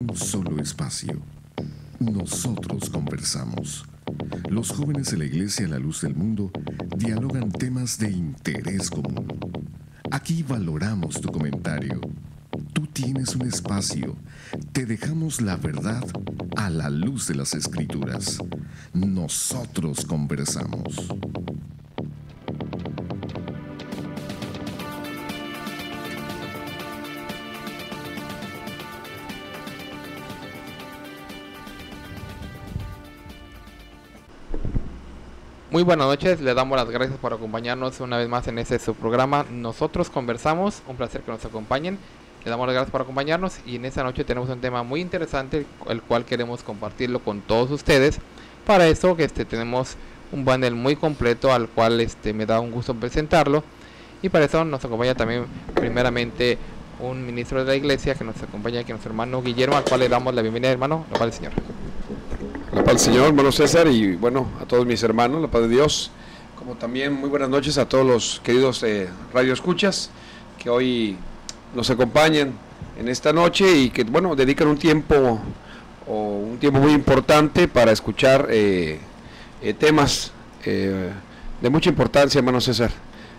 Un solo espacio. Nosotros conversamos. Los jóvenes de la Iglesia a la Luz del Mundo dialogan temas de interés común. Aquí valoramos tu comentario. Tú tienes un espacio. Te dejamos la verdad a la luz de las Escrituras. Nosotros conversamos. Muy buenas noches, le damos las gracias por acompañarnos una vez más en este su programa Nosotros Conversamos. Un placer que nos acompañen, le damos las gracias por acompañarnos y en esta noche tenemos un tema muy interesante el cual queremos compartirlo con todos ustedes. Para eso tenemos un panel muy completo al cual me da un gusto presentarlo, y para eso nos acompaña también primeramente un ministro de la iglesia que nos acompaña aquí, nuestro hermano Guillermo, al cual le damos la bienvenida. Hermano, la paz del Señor. La paz del Señor, hermano César, y bueno, a todos mis hermanos, la paz de Dios, como también muy buenas noches a todos los queridos radioescuchas que hoy nos acompañan en esta noche y que, bueno, dedican un tiempo muy importante para escuchar temas de mucha importancia, hermano César,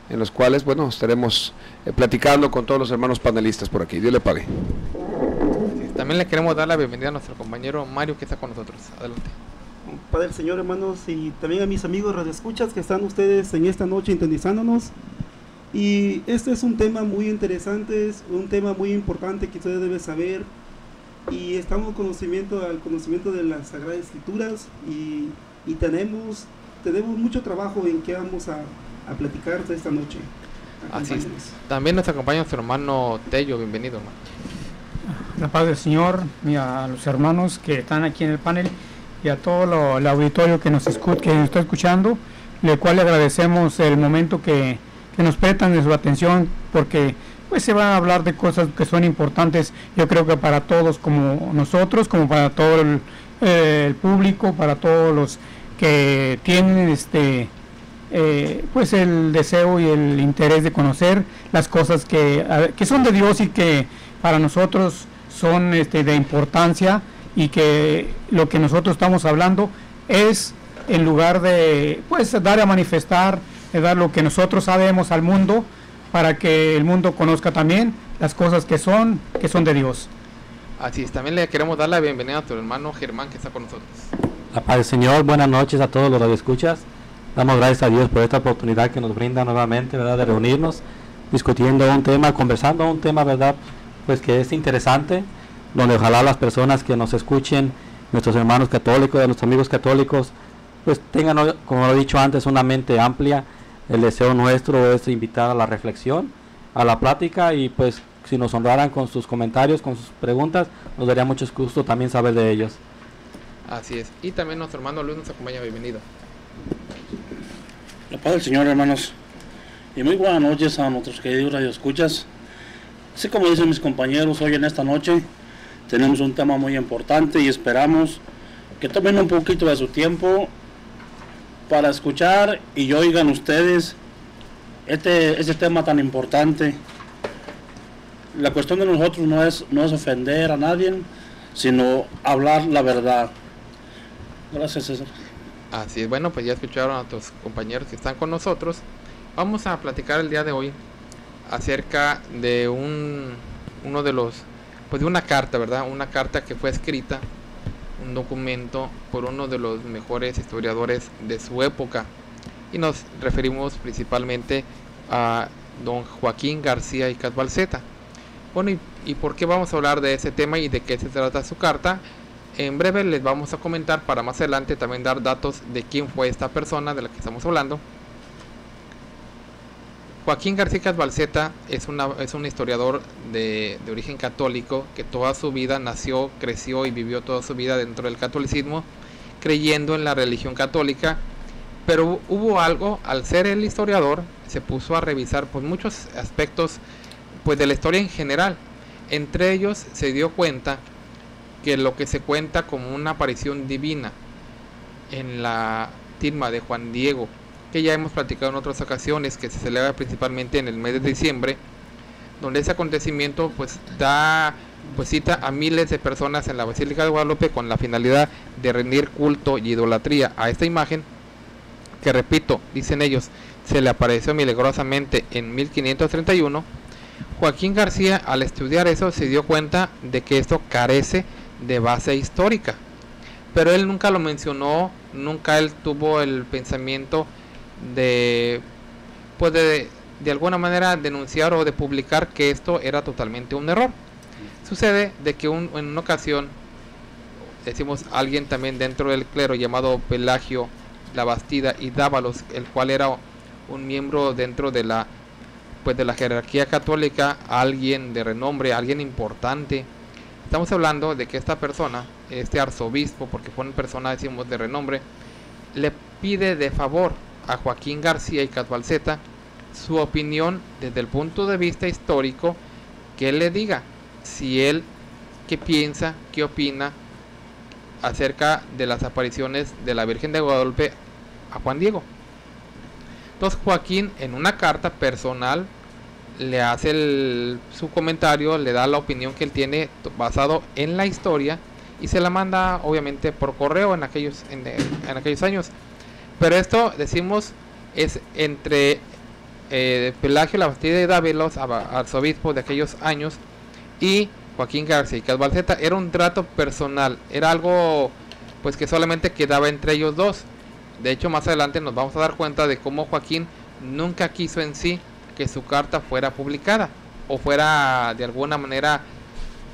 en los cuales, bueno, estaremos platicando con todos los hermanos panelistas por aquí. Dios le pague. También le queremos dar la bienvenida a nuestro compañero Mario, que está con nosotros. Adelante. Padre del Señor, hermanos, y también a mis amigos radioescuchas que están ustedes en esta noche sintonizándonos. Y este es un tema muy interesante, es un tema muy importante que ustedes deben saber. Y estamos al conocimiento de las Sagradas Escrituras y tenemos mucho trabajo en que vamos a platicar esta noche. Así es. También nos acompaña nuestro hermano Tello. Bienvenido, hermano. La paz del Señor, y a los hermanos que están aquí en el panel y a todo el auditorio que nos está escuchando, le cual le agradecemos el momento que nos prestan de su atención, porque pues se va a hablar de cosas que son importantes, yo creo que para todos como nosotros, como para todo el público, para todos los que tienen pues el deseo y el interés de conocer las cosas que son de Dios y que para nosotros son de importancia, y que lo que nosotros estamos hablando es en lugar de pues dar a manifestar, de dar lo que nosotros sabemos al mundo, para que el mundo conozca también las cosas que son de Dios. Así es. También le queremos dar la bienvenida a nuestro hermano Germán, que está con nosotros. La paz del Señor, buenas noches a todos los radioescuchas. Damos gracias a Dios por esta oportunidad que nos brinda nuevamente, ¿verdad?, de reunirnos, discutiendo un tema, conversando un tema, ¿verdad?, pues que es interesante, donde ojalá las personas que nos escuchen, nuestros hermanos católicos, nuestros amigos católicos, pues tengan, como lo he dicho antes, una mente amplia. El deseo nuestro es invitar a la reflexión, a la plática, y pues si nos honraran con sus comentarios, con sus preguntas, nos daría mucho gusto también saber de ellos. Así es. Y también nuestro hermano Luis nos acompaña. Bienvenido. La paz del Señor, hermanos, y muy buenas noches a nuestros queridos radioescuchas. Así como dicen mis compañeros, hoy en esta noche tenemos un tema muy importante y esperamos que tomen un poquito de su tiempo para escuchar y oigan ustedes este tema tan importante. La cuestión de nosotros no es ofender a nadie, sino hablar la verdad. Gracias, César. Así es. Bueno, pues ya escucharon a tus compañeros que están con nosotros. Vamos a platicar el día de hoy acerca de de una carta, ¿verdad? Una carta que fue escrita, un documento por uno de los mejores historiadores de su época, y nos referimos principalmente a don Joaquín García y Balceta. Bueno, ¿y por qué vamos a hablar de ese tema y de qué se trata su carta? En breve les vamos a comentar, para más adelante también dar datos de quién fue esta persona de la que estamos hablando. Joaquín García Balceta es un historiador de origen católico, que toda su vida nació, creció y vivió toda su vida dentro del catolicismo, creyendo en la religión católica. Pero hubo algo, al ser el historiador, se puso a revisar pues muchos aspectos pues de la historia en general. Entre ellos se dio cuenta que lo que se cuenta como una aparición divina en la tilma de Juan Diego, que ya hemos platicado en otras ocasiones, que se celebra principalmente en el mes de diciembre, donde ese acontecimiento pues da pues cita a miles de personas en la Basílica de Guadalupe con la finalidad de rendir culto y idolatría a esta imagen, que repito, dicen ellos, se le apareció milagrosamente en 1531. Joaquín García, al estudiar eso, se dio cuenta de que esto carece de base histórica, pero él nunca lo mencionó, nunca él tuvo el pensamiento de, pues de alguna manera denunciar o de publicar que esto era totalmente un error. Sucede de que en una ocasión, decimos, alguien también dentro del clero llamado Pelagio Labastida y Dávalos, el cual era un miembro dentro de la jerarquía católica, alguien de renombre, alguien importante. Estamos hablando de que esta persona, este arzobispo, porque fue una persona, decimos, de renombre, le pide de favor a Joaquín García y Cadvalzeta su opinión desde el punto de vista histórico, que él le diga si él, qué piensa, qué opina acerca de las apariciones de la Virgen de Guadalupe a Juan Diego. Entonces Joaquín, en una carta personal, le hace su comentario, le da la opinión que él tiene basado en la historia, y se la manda obviamente por correo en aquellos años. Pero esto, decimos, es entre Pelagio Labastida y Dávalos, arzobispo de aquellos años, y Joaquín García y Cadvalzeta. Era un trato personal, era algo pues que solamente quedaba entre ellos dos. De hecho, más adelante nos vamos a dar cuenta de cómo Joaquín nunca quiso en sí que su carta fuera publicada o fuera de alguna manera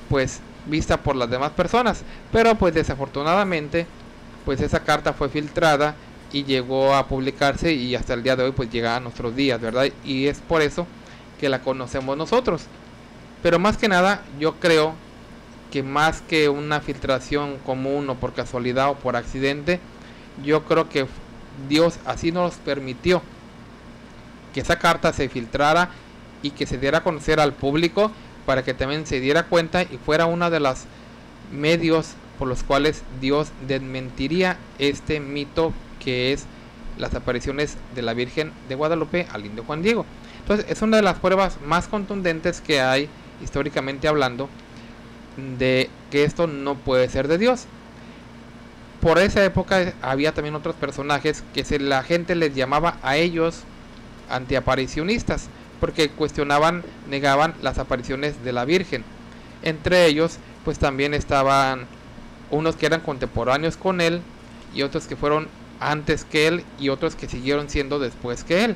pues vista por las demás personas, pero pues desafortunadamente pues esa carta fue filtrada y llegó a publicarse, y hasta el día de hoy pues llega a nuestros días, ¿verdad? Y es por eso que la conocemos nosotros. Pero más que nada, yo creo que más que una filtración común o por casualidad o por accidente, yo creo que Dios así nos permitió que esa carta se filtrara y que se diera a conocer al público, para que también se diera cuenta y fuera uno de los medios por los cuales Dios desmentiría este mito que es las apariciones de la Virgen de Guadalupe al indio Juan Diego. Entonces es una de las pruebas más contundentes que hay históricamente hablando de que esto no puede ser de Dios. Por esa época había también otros personajes que la gente les llamaba a ellos antiaparicionistas, porque cuestionaban, negaban las apariciones de la Virgen. Entre ellos pues también estaban unos que eran contemporáneos con él, y otros que fueron antes que él, y otros que siguieron siendo después que él.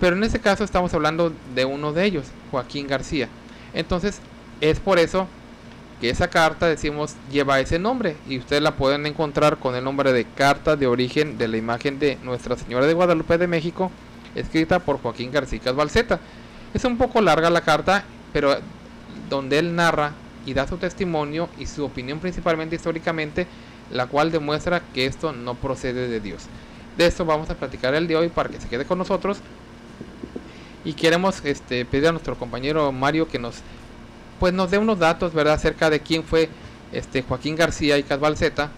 Pero en este caso estamos hablando de uno de ellos, Joaquín García. Entonces es por eso que esa carta, decimos, lleva ese nombre, y ustedes la pueden encontrar con el nombre de Carta de Origen de la Imagen de Nuestra Señora de Guadalupe de México, escrita por Joaquín García Cadvalzeta. Es un poco larga la carta, pero donde él narra y da su testimonio y su opinión, principalmente históricamente, la cual demuestra que esto no procede de Dios. De esto vamos a platicar el de hoy para que se quede con nosotros, y queremos pedir a nuestro compañero Mario que nos dé unos datos, ¿verdad?, acerca de quién fue Joaquín García y Cadvalzeta.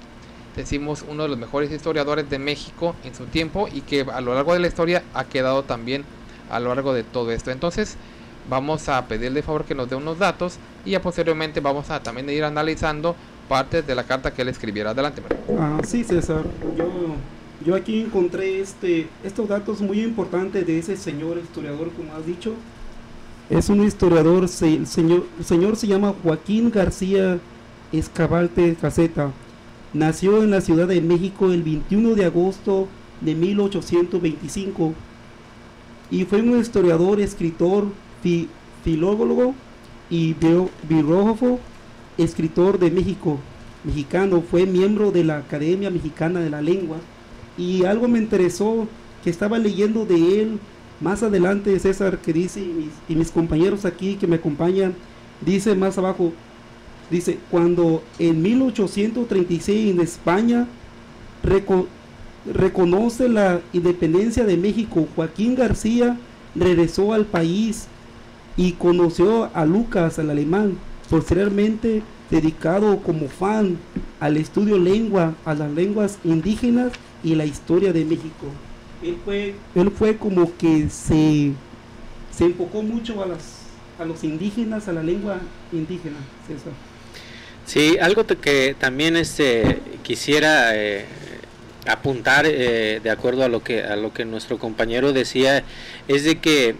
Decimos, uno de los mejores historiadores de México en su tiempo, y que a lo largo de la historia ha quedado también a lo largo de todo esto. Entonces vamos a pedirle favor que nos dé unos datos, y ya posteriormente vamos a también ir analizando partes de la carta que él escribiera. Adelante, Mario. Sí, César, yo aquí encontré estos datos muy importantes de ese señor historiador, como has dicho. Es un historiador, el señor se llama Joaquín García Cadvalzeta. Nació en la Ciudad de México el 21 de agosto de 1825 y fue un historiador, escritor, filólogo y biógrafo, escritor de mexicano. Fue miembro de la Academia Mexicana de la Lengua, y algo me interesó que estaba leyendo de él más adelante, César, que dice, y mis compañeros aquí que me acompañan, dice más abajo, dice, cuando en 1836 en España reconoce la independencia de México, Joaquín García regresó al país y conoció a Lucas, el alemán, posteriormente dedicado como fan al estudio a las lenguas indígenas y la historia de México. Él fue como que se enfocó mucho a los indígenas, a la lengua indígena, César? Sí, algo que también quisiera apuntar, de acuerdo a lo que nuestro compañero decía, es de que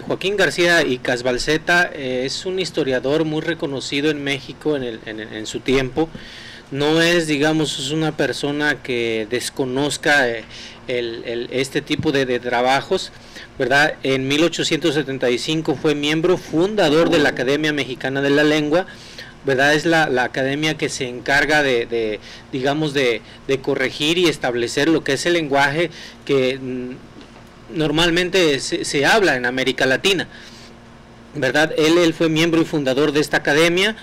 Joaquín García y Casbalceta es un historiador muy reconocido en México en su tiempo. No es, digamos, es una persona que desconozca este tipo de trabajos, ¿verdad? En 1875 fue miembro fundador de la Academia Mexicana de la Lengua, ¿verdad? Es la academia que se encarga digamos, de corregir y establecer lo que es el lenguaje que normalmente se habla en América Latina, ¿verdad? Él fue miembro y fundador de esta academia.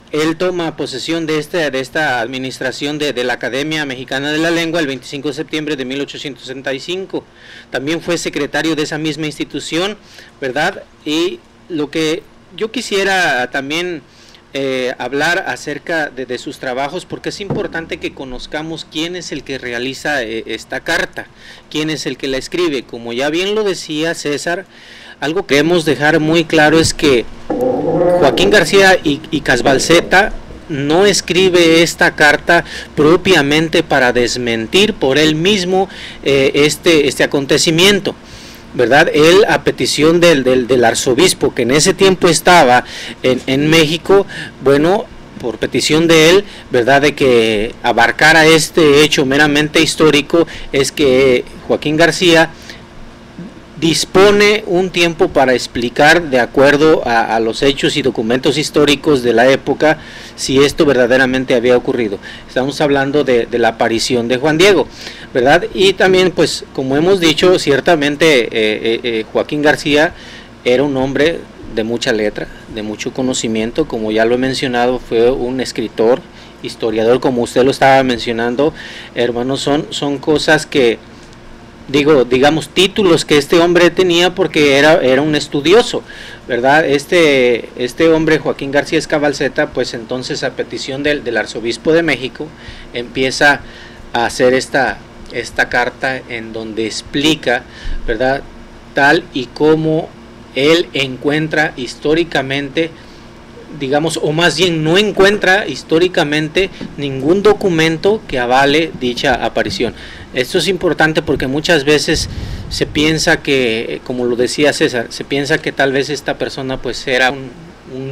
Él toma posesión de esta administración de la Academia Mexicana de la Lengua el 25 de septiembre de 1865. También fue secretario de esa misma institución, ¿verdad? Y lo que yo quisiera también hablar acerca de sus trabajos, porque es importante que conozcamos quién es el que realiza esta carta, quién es el que la escribe. Como ya bien lo decía César, algo que queremos dejar muy claro es que Joaquín García y Casbalceta no escribe esta carta propiamente para desmentir por él mismo este acontecimiento, ¿verdad? Él, a petición del arzobispo que en ese tiempo estaba en México, bueno, por petición de él, ¿verdad?, de que abarcara este hecho meramente histórico, es que Joaquín García dispone un tiempo para explicar, de acuerdo a los hechos y documentos históricos de la época, si esto verdaderamente había ocurrido. Estamos hablando de la aparición de Juan Diego, ¿verdad? Y también, pues, como hemos dicho, ciertamente Joaquín García era un hombre de mucha letra, de mucho conocimiento. Como ya lo he mencionado, fue un escritor, historiador, como usted lo estaba mencionando, hermanos. Son cosas que, digamos, títulos que este hombre tenía, porque era un estudioso, ¿verdad? Este hombre, Joaquín García Casbalceta, pues entonces, a petición del arzobispo de México, empieza a hacer esta carta en donde explica, ¿verdad?, tal y como él encuentra históricamente, digamos, o más bien no encuentra históricamente ningún documento que avale dicha aparición. Esto es importante porque muchas veces se piensa que, como lo decía César, se piensa que tal vez esta persona pues era un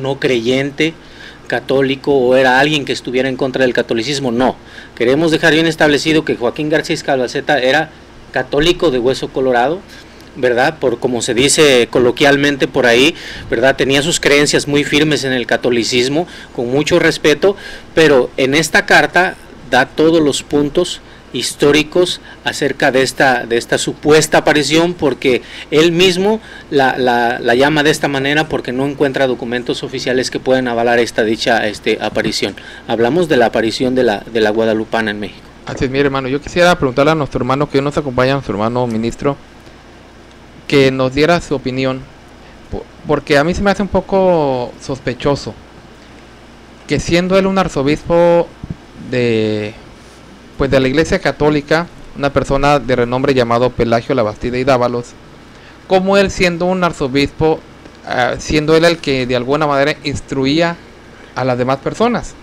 no creyente católico, o era alguien que estuviera en contra del catolicismo. No, queremos dejar bien establecido que Joaquín García Casbalceta era católico de hueso colorado, ¿verdad? Por como se dice coloquialmente por ahí, ¿verdad? Tenía sus creencias muy firmes en el catolicismo, con mucho respeto, pero en esta carta da todos los puntos históricos acerca de esta supuesta aparición, porque él mismo la llama de esta manera porque no encuentra documentos oficiales que puedan avalar dicha aparición. Hablamos de la aparición de la guadalupana en México. Así es, mi hermano. Yo quisiera preguntarle a nuestro hermano que hoy nos acompaña, nuestro hermano ministro, que nos diera su opinión, porque a mí se me hace un poco sospechoso que, siendo él un arzobispo de la Iglesia Católica, una persona de renombre llamado Pelagio Labastida y Dávalos, como él, siendo un arzobispo, siendo él el que de alguna manera instruía a las demás personas,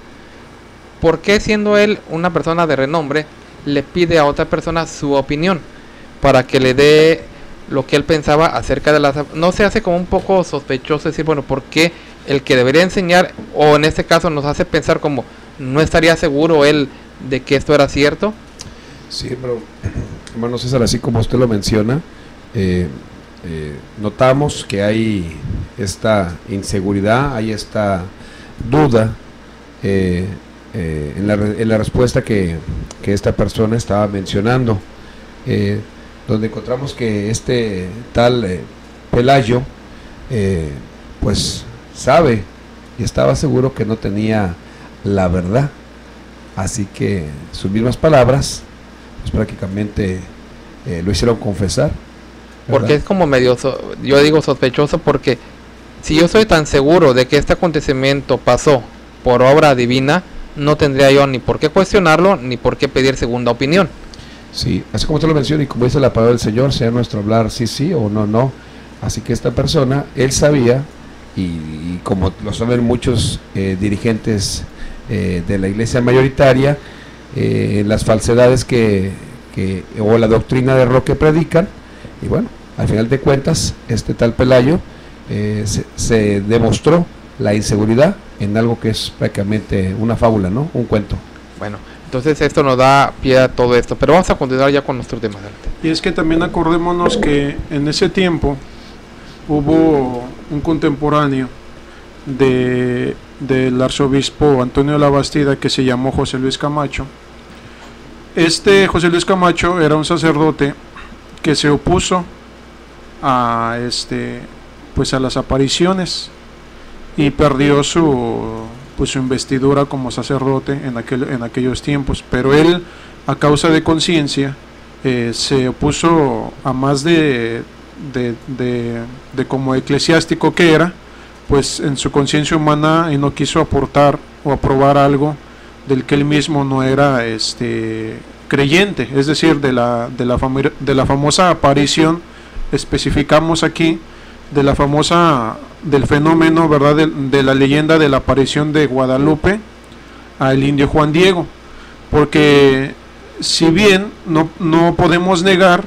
¿por qué, siendo él una persona de renombre, le pide a otra persona su opinión para que le dé lo que él pensaba acerca de las... No se hace como un poco sospechoso decir, bueno, ¿por qué el que debería enseñar, o en este caso nos hace pensar como no estaría seguro él de que esto era cierto? Sí, pero hermano César, así como usted lo menciona, notamos que hay esta inseguridad, hay esta duda en la respuesta que esta persona estaba mencionando, donde encontramos que este tal Pelayo pues sabe y estaba seguro que no tenía la verdad, así que sus mismas palabras pues prácticamente lo hicieron confesar, ¿verdad? Porque es como medio, yo digo sospechoso, porque si yo soy tan seguro de que este acontecimiento pasó por obra divina, no tendría yo ni por qué cuestionarlo, ni por qué pedir segunda opinión. Sí, así como usted lo menciona y como dice la palabra del Señor, sea nuestro hablar sí, sí o no, no. Así que esta persona, él sabía, y como lo saben muchos dirigentes de la iglesia mayoritaria, las falsedades o la doctrina de error que predican, y bueno, al final de cuentas, este tal Pelayo se demostró la inseguridad en algo que es prácticamente una fábula, ¿no? Un cuento. Bueno, entonces esto nos da pie a todo esto, pero vamos a continuar ya con nuestro tema. Y es que también acordémonos que en ese tiempo hubo un contemporáneo del arzobispo Antonio de la Bastida que se llamó José Luis Camacho. Este José Luis Camacho era un sacerdote que se opuso a pues a las apariciones y perdió su investidura como sacerdote en aquellos tiempos, pero él, a causa de conciencia, se opuso a más de como eclesiástico que era, pues en su conciencia humana, y no quiso aportar o aprobar algo del que él mismo no era creyente, es decir, de la famosa aparición, especificamos aquí, del fenómeno, ¿verdad?, de la leyenda de la aparición de Guadalupe al indio Juan Diego, porque si bien no podemos negar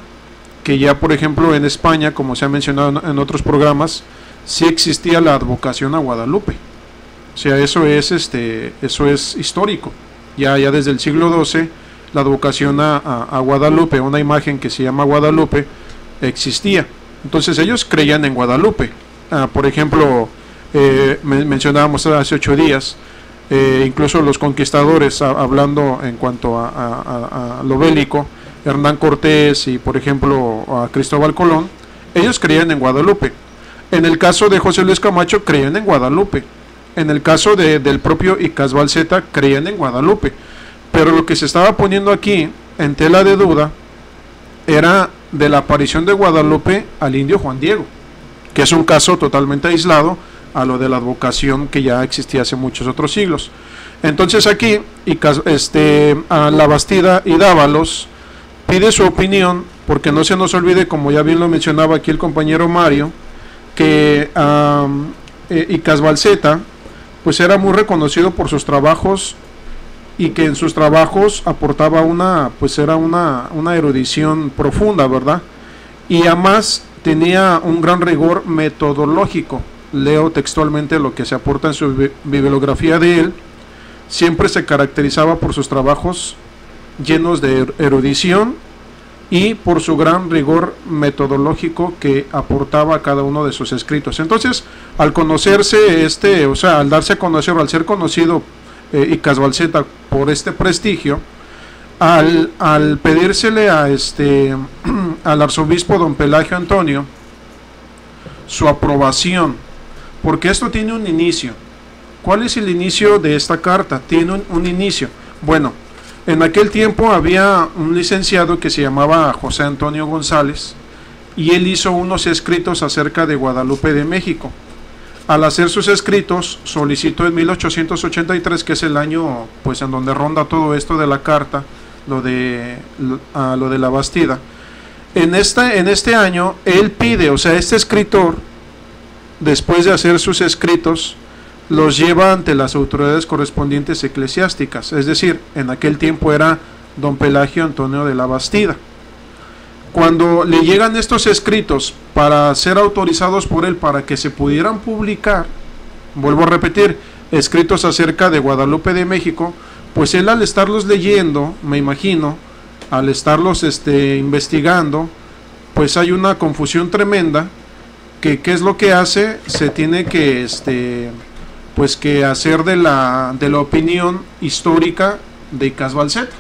que ya, por ejemplo, en España, como se ha mencionado en otros programas, sí existía la advocación a Guadalupe. O sea, eso es histórico. Ya desde el siglo XII, la advocación a Guadalupe, una imagen que se llama Guadalupe, existía. Entonces ellos creían en Guadalupe. Por ejemplo, mencionábamos hace 8 días, incluso los conquistadores, hablando en cuanto a lo bélico, Hernán Cortés y, por ejemplo, a Cristóbal Colón, ellos creían en Guadalupe. En el caso de José Luis Camacho, creían en Guadalupe. En el caso del propio Icaz Balceta, creían en Guadalupe. Pero lo que se estaba poniendo aquí en tela de duda era de la aparición de Guadalupe al indio Juan Diego, que es un caso totalmente aislado a lo de la advocación que ya existía hace muchos otros siglos. Entonces aquí a la Bastida y Dávalos pide su opinión, porque no se nos olvide, como ya bien lo mencionaba aquí el compañero Mario, que Icaz Balceta pues era muy reconocido por sus trabajos, y que en sus trabajos aportaba una erudición profunda, ¿verdad? Y además tenía un gran rigor metodológico. Leo textualmente lo que se aporta en su bibliografía de él. Siempre se caracterizaba por sus trabajos llenos de erudición y por su gran rigor metodológico que aportaba a cada uno de sus escritos. Entonces, al conocerse al darse a conocer, al ser conocido Icaz Balceta por este prestigio, al pedírsele al arzobispo don Pelagio Antonio su aprobación, porque esto tiene un inicio. ¿Cuál es el inicio de esta carta? Tiene un inicio. Bueno, en aquel tiempo había un licenciado que se llamaba José Antonio González, y él hizo unos escritos acerca de Guadalupe de México. Al hacer sus escritos, solicitó en 1883, que es el año pues en donde ronda todo esto de la carta, lo de la Bastida. En este año, él pide, este escritor, después de hacer sus escritos, los lleva ante las autoridades correspondientes eclesiásticas, es decir, en aquel tiempo era don Pelagio Antonio de la Bastida. Cuando le llegan estos escritos para ser autorizados por él para que se pudieran publicar, vuelvo a repetir, escritos acerca de Guadalupe de México, pues él, al estarlos leyendo, me imagino, al estarlos investigando, pues hay una confusión tremenda, que ¿qué es lo que hace? Se tiene que que hacer de la opinión histórica de Icaz Balceta.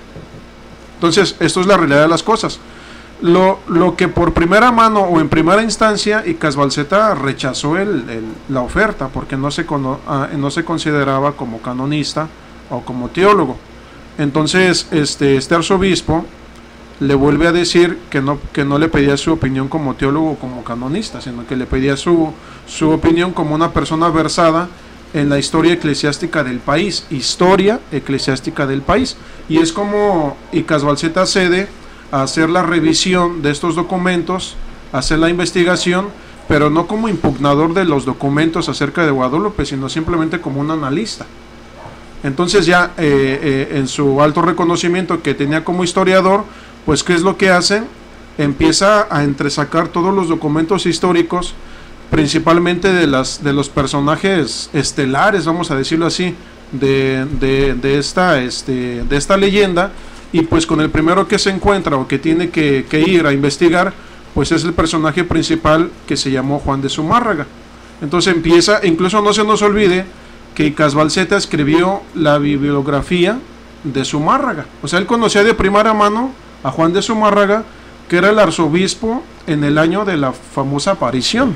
Entonces, esto es la realidad de las cosas. Lo que por primera mano o en primera instancia Icaz Balceta rechazó la oferta, porque no se consideraba como canonista o como teólogo. Entonces este arzobispo le vuelve a decir que no le pedía su opinión como teólogo o como canonista, sino que le pedía su opinión como una persona versada en la historia eclesiástica del país, y es como Icaz Balceta cede a hacer la revisión de estos documentos, hacer la investigación, pero no como impugnador de los documentos acerca de Guadalupe, sino simplemente como un analista. Entonces ya en su alto reconocimiento que tenía como historiador, pues ¿qué es lo que hace? Empieza a entresacar todos los documentos históricos, principalmente de los personajes estelares, vamos a decirlo así, de esta leyenda, y pues con el primero que se encuentra o que tiene que ir a investigar, pues es el personaje principal, que se llamó Juan de Zumárraga. Entonces empieza, incluso no se nos olvide que Casbalceta escribió la bibliografía de Zumárraga, o sea, él conocía de primera mano a Juan de Zumárraga, que era el arzobispo en el año de la famosa aparición.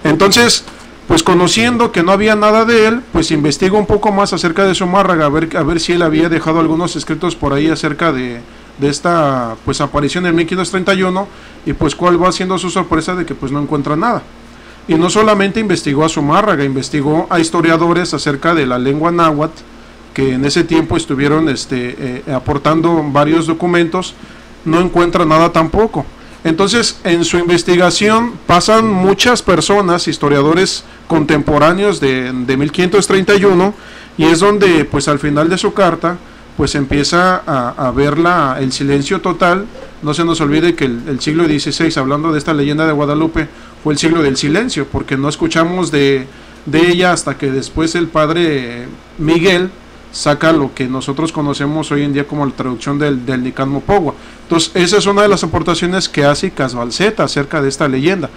Entonces, pues conociendo que no había nada de él, pues investigó un poco más acerca de Zumárraga, a ver si él había dejado algunos escritos por ahí acerca de esta pues aparición en 1531, y pues cuál va siendo su sorpresa de que pues no encuentra nada. Y no solamente investigó a Zumárraga, investigó a historiadores acerca de la lengua náhuatl, que en ese tiempo estuvieron aportando varios documentos, no encuentra nada tampoco. Entonces, en su investigación pasan muchas personas, historiadores contemporáneos de 1531, y es donde pues al final de su carta pues empieza a ver el silencio total. No se nos olvide que el siglo XVI, hablando de esta leyenda de Guadalupe, fue el siglo del silencio, porque no escuchamos de ella hasta que después el padre Miguel saca lo que nosotros conocemos hoy en día como la traducción del Nican Mopogua. Entonces esa es una de las aportaciones que hace Casbalceta acerca de esta leyenda.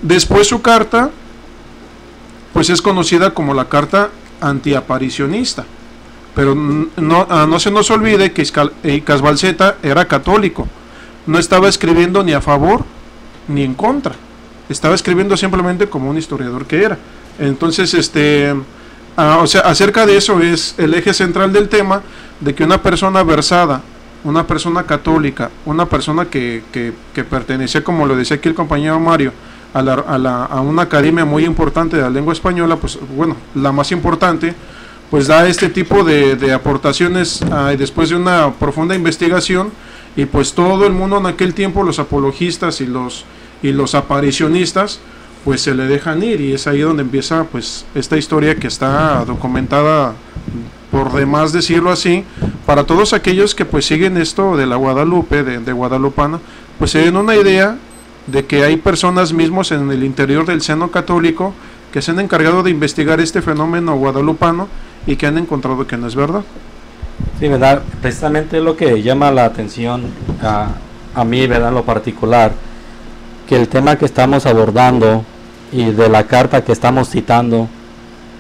Después su carta pues es conocida como la carta antiaparicionista, pero no se nos olvide que Casbalceta era católico, no estaba escribiendo ni a favor ni en contra, estaba escribiendo simplemente como un historiador que era. Entonces o sea, acerca de eso es el eje central del tema, de que una persona versada, una persona católica, una persona que pertenecía, como lo decía aquí el compañero Mario, a una academia muy importante de la lengua española, pues bueno, la más importante, pues da este tipo de aportaciones después de una profunda investigación, y pues todo el mundo en aquel tiempo, los apologistas y los aparicionistas, pues se le dejan ir, y es ahí donde empieza pues esta historia que está documentada, por demás decirlo así, para todos aquellos que pues siguen esto de la Guadalupe, de guadalupana, pues se den una idea de que hay personas mismos en el interior del seno católico que se han encargado de investigar este fenómeno guadalupano y que han encontrado que no es verdad. Sí, verdad, precisamente lo que llama la atención a mí, verdad, en lo particular, que el tema que estamos abordando y de la carta que estamos citando,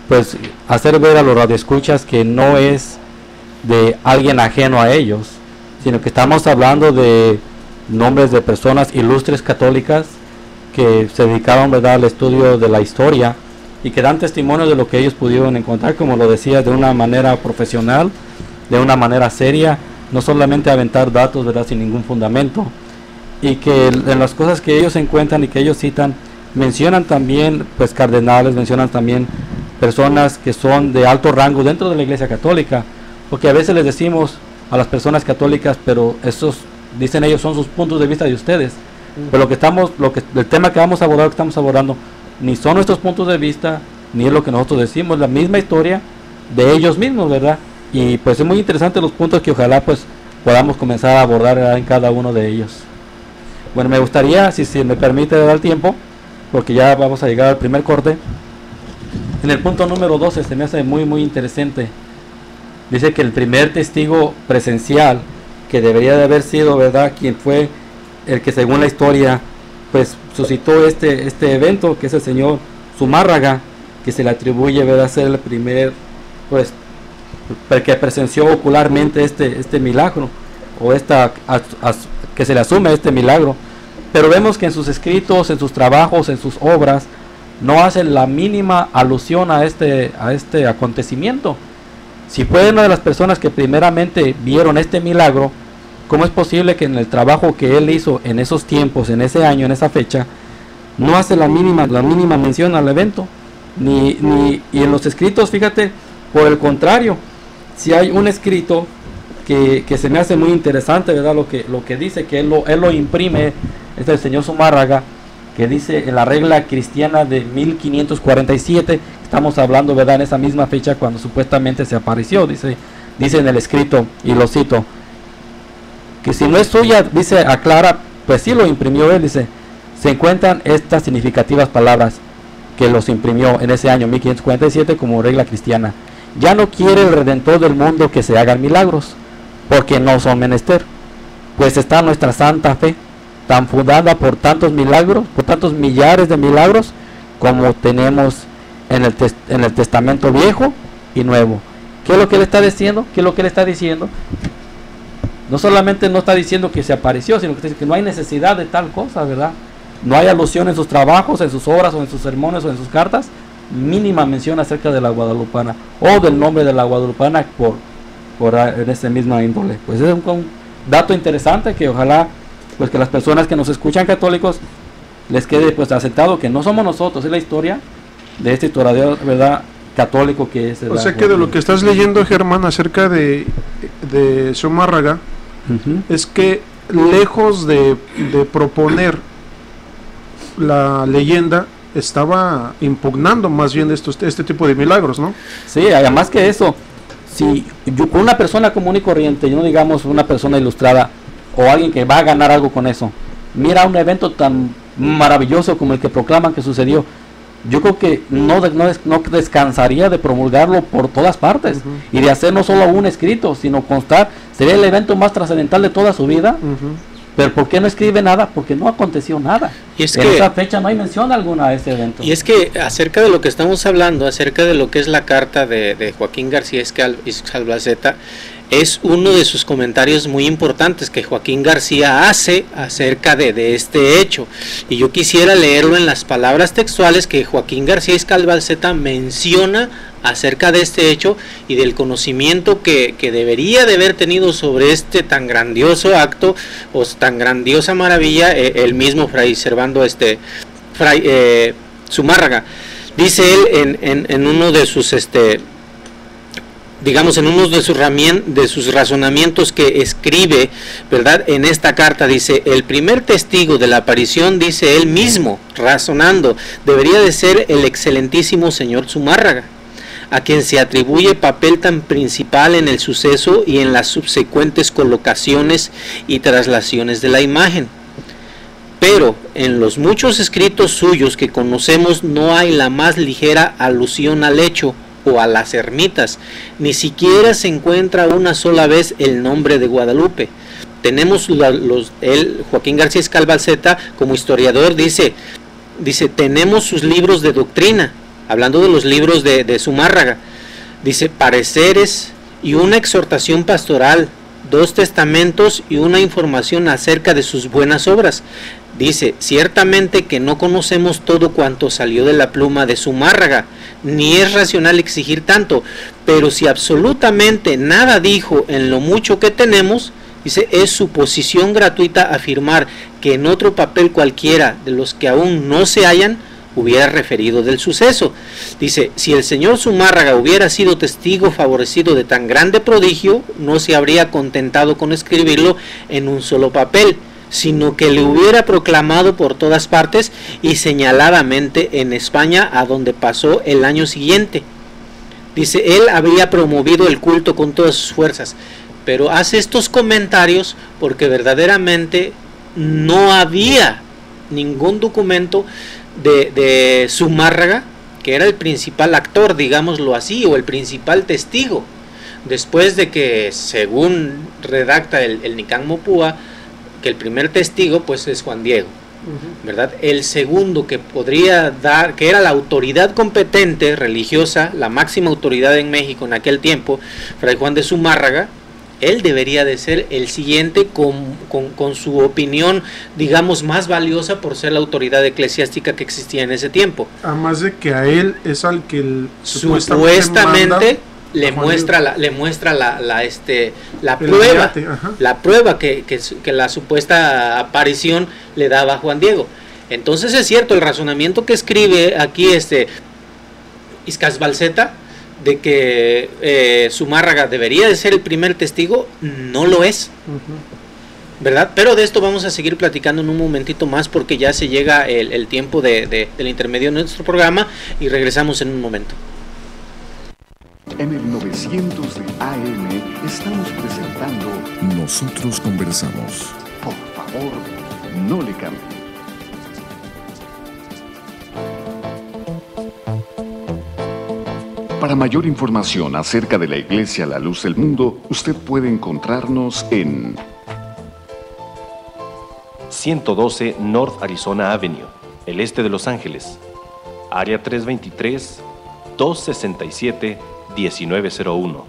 pues hacer ver a los radioescuchas que no es de alguien ajeno a ellos, sino que estamos hablando de nombres de personas ilustres católicas que se dedicaban, verdad, al estudio de la historia y que dan testimonio de lo que ellos pudieron encontrar, como lo decía, de una manera profesional, de una manera seria, no solamente aventar datos, verdad, sin ningún fundamento, y que en las cosas que ellos encuentran y que ellos citan, mencionan también pues cardenales, mencionan también personas que son de alto rango dentro de la Iglesia Católica, porque a veces les decimos a las personas católicas, pero esos, dicen ellos, son sus puntos de vista de ustedes, pero el tema que vamos a abordar, que estamos abordando, ni son nuestros puntos de vista, ni es lo que nosotros decimos, la misma historia de ellos mismos, ¿verdad? Y pues es muy interesante los puntos que ojalá pues podamos comenzar a abordar, ¿verdad?, en cada uno de ellos. Bueno, me gustaría, si me permite dar tiempo, porque ya vamos a llegar al primer corte. En el punto número 12 se me hace muy interesante. Dice que el primer testigo presencial, que debería de haber sido, ¿verdad?, quien fue el que según la historia pues suscitó este evento, que es el señor Zumárraga, que se le atribuye, ¿verdad?, ser el primer pues que presenció ocularmente este milagro, o que se le asume este milagro. Pero vemos que en sus escritos, en sus trabajos, en sus obras, no hacen la mínima alusión a este acontecimiento. Si fue una de las personas que primeramente vieron este milagro, ¿cómo es posible que en el trabajo que él hizo en esos tiempos, en ese año, en esa fecha, no hace la mínima mención al evento? Y en los escritos, fíjate, por el contrario, si hay un escrito que se me hace muy interesante, ¿verdad? Lo que dice, que él lo imprime, es el señor Zumárraga, que dice en la regla cristiana de 1547, estamos hablando, ¿verdad?, en esa misma fecha cuando supuestamente se apareció, dice en el escrito, y lo cito, que si no es suya, dice, aclara, pues sí lo imprimió él, dice, se encuentran estas significativas palabras que los imprimió en ese año 1547 como regla cristiana. Ya no quiere el Redentor del mundo que se hagan milagros, porque no son menester, pues está nuestra santa fe, tan fundada por tantos milagros, por tantos millares de milagros, como tenemos en el Testamento Viejo y Nuevo. ¿Qué es lo que él está diciendo? ¿Qué es lo que él está diciendo? No solamente no está diciendo que se apareció, sino que dice que no hay necesidad de tal cosa, ¿verdad? No hay alusión en sus trabajos, en sus obras, o en sus sermones, o en sus cartas, mínima mención acerca de la guadalupana, o del nombre de la guadalupana en ese mismo índole. Pues es un dato interesante que ojalá pues que las personas que nos escuchan católicos les quede pues asentado que no somos nosotros, es la historia de este historiador, ¿verdad?, católico que es. O sea que de lo que estás leyendo, Germán, acerca de Zumárraga, es que lejos de proponer la leyenda, estaba impugnando más bien este tipo de milagros, ¿no? Sí, además que eso, si yo, una persona común y corriente, no digamos una persona ilustrada o alguien que va a ganar algo con eso, mira un evento tan maravilloso como el que proclaman que sucedió, yo creo que no descansaría de promulgarlo por todas partes y de hacer no solo un escrito, sino constar, sería el evento más trascendental de toda su vida. Pero ¿por qué no escribe nada? Porque no aconteció nada. Y es en que, esa fecha no hay mención alguna a ese evento. Y es que acerca de lo que estamos hablando, acerca de lo que es la carta de Joaquín García Escalbalceta, es uno de sus comentarios muy importantes que Joaquín García hace acerca de este hecho. Y yo quisiera leerlo en las palabras textuales que Joaquín García Escalbalceta menciona acerca de este hecho y del conocimiento que debería de haber tenido sobre este tan grandioso acto o tan grandiosa maravilla el mismo Fray Servando Zumárraga. Dice él en uno de sus digamos en uno de sus razonamientos que escribe, ¿verdad?, en esta carta, dice: el primer testigo de la aparición, dice él mismo, razonando, debería de ser el excelentísimo señor Zumárraga, a quien se atribuye papel tan principal en el suceso y en las subsecuentes colocaciones y traslaciones de la imagen. Pero en los muchos escritos suyos que conocemos no hay la más ligera alusión al hecho o a las ermitas, ni siquiera se encuentra una sola vez el nombre de Guadalupe. Tenemos Joaquín García Escalbalceta como historiador dice tenemos sus libros de doctrina, hablando de los libros de Zumárraga, dice pareceres y una exhortación pastoral, 2 testamentos y una información acerca de sus buenas obras. Dice, ciertamente que no conocemos todo cuanto salió de la pluma de Zumárraga, ni es racional exigir tanto, pero si absolutamente nada dijo en lo mucho que tenemos, dice, es suposición gratuita afirmar que en otro papel cualquiera de los que aún no se hallan, hubiera referido del suceso. Dice, si el señor Zumárraga hubiera sido testigo favorecido de tan grande prodigio, no se habría contentado con escribirlo en un solo papel, sino que le hubiera proclamado por todas partes y señaladamente en España, a donde pasó el año siguiente. Dice, él habría promovido el culto con todas sus fuerzas, pero hace estos comentarios porque verdaderamente no había ningún documento de Zumárraga, que era el principal actor, digámoslo así, o el principal testigo, después de que, según redacta el Nicán Mopúa, que el primer testigo pues es Juan Diego, ¿verdad? El segundo que podría dar, que era la autoridad competente religiosa, la máxima autoridad en México en aquel tiempo, Fray Juan de Zumárraga, él debería de ser el siguiente con su opinión, digamos, más valiosa por ser la autoridad eclesiástica que existía en ese tiempo. Además de que a él es al que supuestamente le muestra la prueba, la prueba que la supuesta aparición le daba a Juan Diego. Entonces es cierto, el razonamiento que escribe aquí Escalbalceta de que Zumárraga debería de ser el primer testigo, no lo es. ¿verdad? Pero de esto vamos a seguir platicando en un momentito más, porque ya se llega el tiempo del intermedio de nuestro programa, y regresamos en un momento. En el 900 de AM estamos presentando Nosotros Conversamos. Por favor, no le cambie. Para mayor información acerca de la Iglesia La Luz del Mundo, usted puede encontrarnos en 112 North Arizona Avenue, el este de Los Ángeles, área 323-267-1901.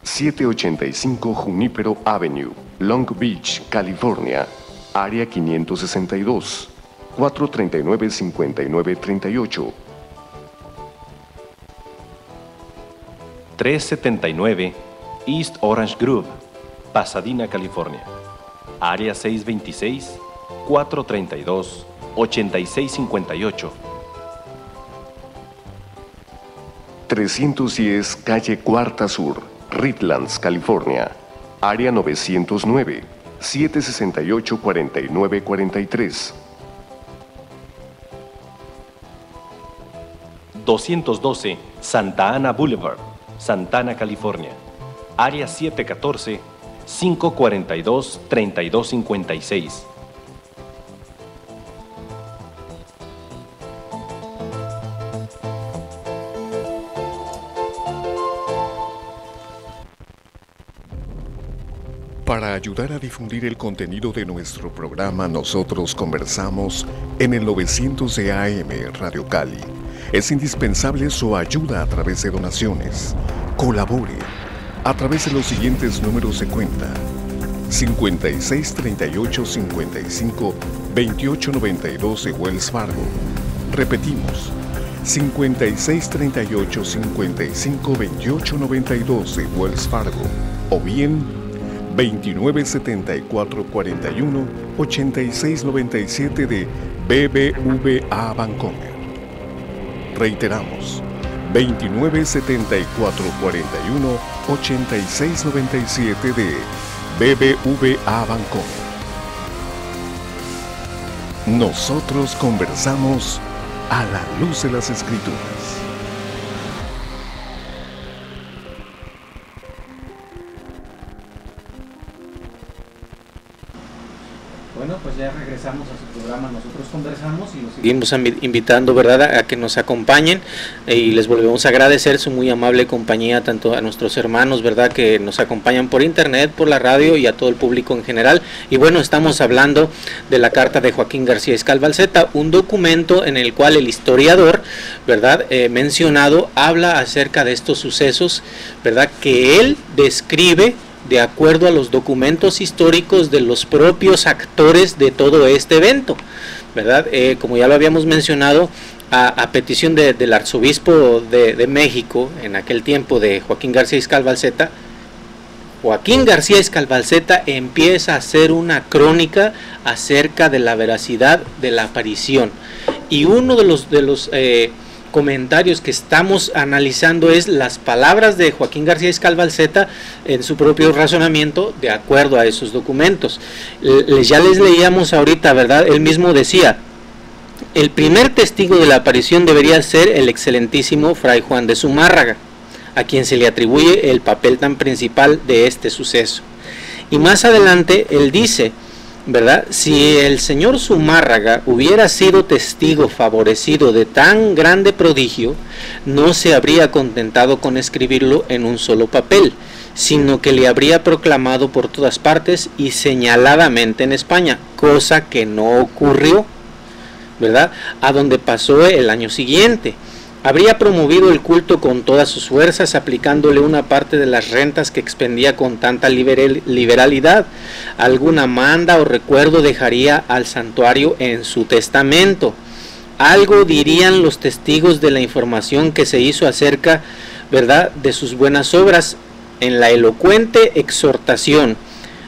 785 Junipero Avenue, Long Beach, California, área 562, 439-5938. 379 East Orange Grove, Pasadena, California, área 626-432-8658. 310 Calle Cuarta Sur, Redlands, California, área 909, 768-4943. 212 Santa Ana Boulevard, Santana, California, área 714-542-3256. 'Para ayudar a difundir el contenido de nuestro programa Nosotros Conversamos en el 900 de AM Radio Cali, es indispensable su ayuda a través de donaciones. Colabore a través de los siguientes números de cuenta: 5638-55-2892 de Wells Fargo. Repetimos, 5638-55-2892 de Wells Fargo, o bien 297441-8697 de BBVA Bancomer. Reiteramos, 297441-8697 de BBVA Bancomer. Nosotros conversamos a la luz de las Escrituras. Bueno, pues ya regresamos a su programa Nosotros Conversamos y los seguimos invitando, ¿verdad?, a que nos acompañen, y les volvemos a agradecer su muy amable compañía, tanto a nuestros hermanos, ¿verdad?, que nos acompañan por internet, por la radio, y a todo el público en general. Y bueno, estamos hablando de la carta de Joaquín García Escalvalceta, un documento en el cual el historiador, ¿verdad?, mencionado, habla acerca de estos sucesos, ¿verdad?, que él describe de acuerdo a los documentos históricos de los propios actores de todo este evento, ¿verdad? Como ya lo habíamos mencionado, a petición del arzobispo de México, en aquel tiempo, de Joaquín García Escalvalceta, Joaquín García Escalvalceta empieza a hacer una crónica acerca de la veracidad de la aparición, y uno de los comentarios que estamos analizando es las palabras de Joaquín García Escalvalceta en su propio razonamiento de acuerdo a esos documentos. Ya les leíamos ahorita, ¿verdad? Él mismo decía: el primer testigo de la aparición debería ser el excelentísimo Fray Juan de Zumárraga, a quien se le atribuye el papel tan principal de este suceso. Y más adelante él dice, ¿verdad?, si el señor Zumárraga hubiera sido testigo favorecido de tan grande prodigio, no se habría contentado con escribirlo en un solo papel, sino que le habría proclamado por todas partes y señaladamente en España, cosa que no ocurrió, ¿verdad?, a donde pasó el año siguiente. Habría promovido el culto con todas sus fuerzas, aplicándole una parte de las rentas que expendía con tanta liberalidad. Alguna manda o recuerdo dejaría al santuario en su testamento. Algo dirían los testigos de la información que se hizo acerca, ¿verdad?, de sus buenas obras, en la elocuente exhortación,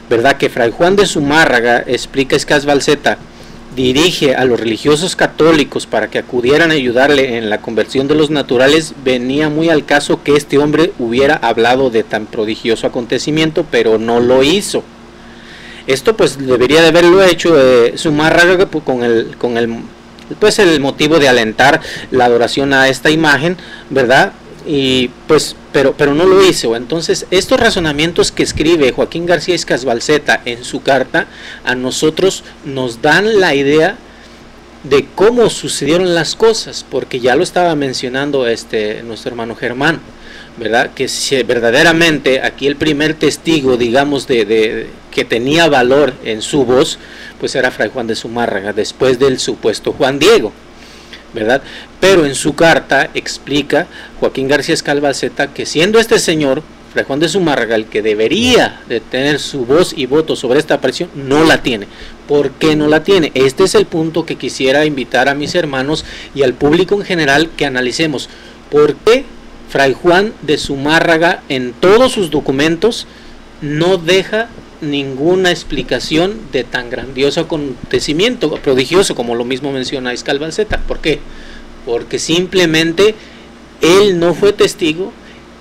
¿verdad?, que Fray Juan de Zumárraga, explica Escalvalceta, dirige a los religiosos católicos para que acudieran a ayudarle en la conversión de los naturales, venía muy al caso que este hombre hubiera hablado de tan prodigioso acontecimiento, pero no lo hizo. Esto pues debería de haberlo hecho Zumárraga con el motivo de alentar la adoración a esta imagen, ¿verdad? Y pues pero no lo hizo. Entonces estos razonamientos que escribe Joaquín García Escasbalceta en su carta a nosotros nos dan la idea de cómo sucedieron las cosas, porque ya lo estaba mencionando nuestro hermano Germán, ¿verdad? Que si verdaderamente aquí el primer testigo, digamos, de que tenía valor en su voz, pues era Fray Juan de Zumárraga, después del supuesto Juan Diego, ¿verdad? Pero en su carta explica Joaquín García Escasbalceta que siendo este señor, Fray Juan de Zumárraga, el que debería de tener su voz y voto sobre esta aparición, no la tiene. ¿Por qué no la tiene? Este es el punto que quisiera invitar a mis hermanos y al público en general que analicemos. ¿Por qué Fray Juan de Zumárraga en todos sus documentos no deja ninguna explicación de tan grandioso acontecimiento, prodigioso, como lo mismo menciona Escasbalceta? ¿Por qué? Porque simplemente él no fue testigo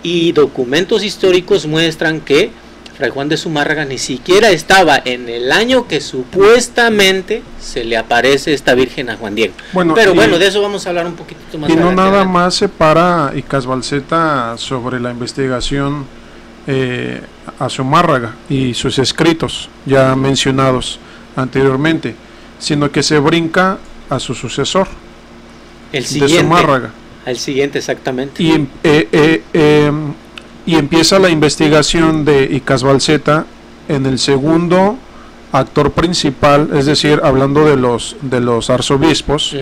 y documentos históricos muestran que Fray Juan de Zumárraga ni siquiera estaba en el año que supuestamente se le aparece esta Virgen a Juan Diego. Pero de eso vamos a hablar un poquito más. Y no nada más se para Escasbalceta sobre la investigación a Zumárraga y sus escritos ya mencionados anteriormente, sino que se brinca a su sucesor, el siguiente, de Zumárraga. El siguiente, exactamente. Y empieza la investigación de Escasbalceta en el segundo actor principal, es decir, hablando de los arzobispos,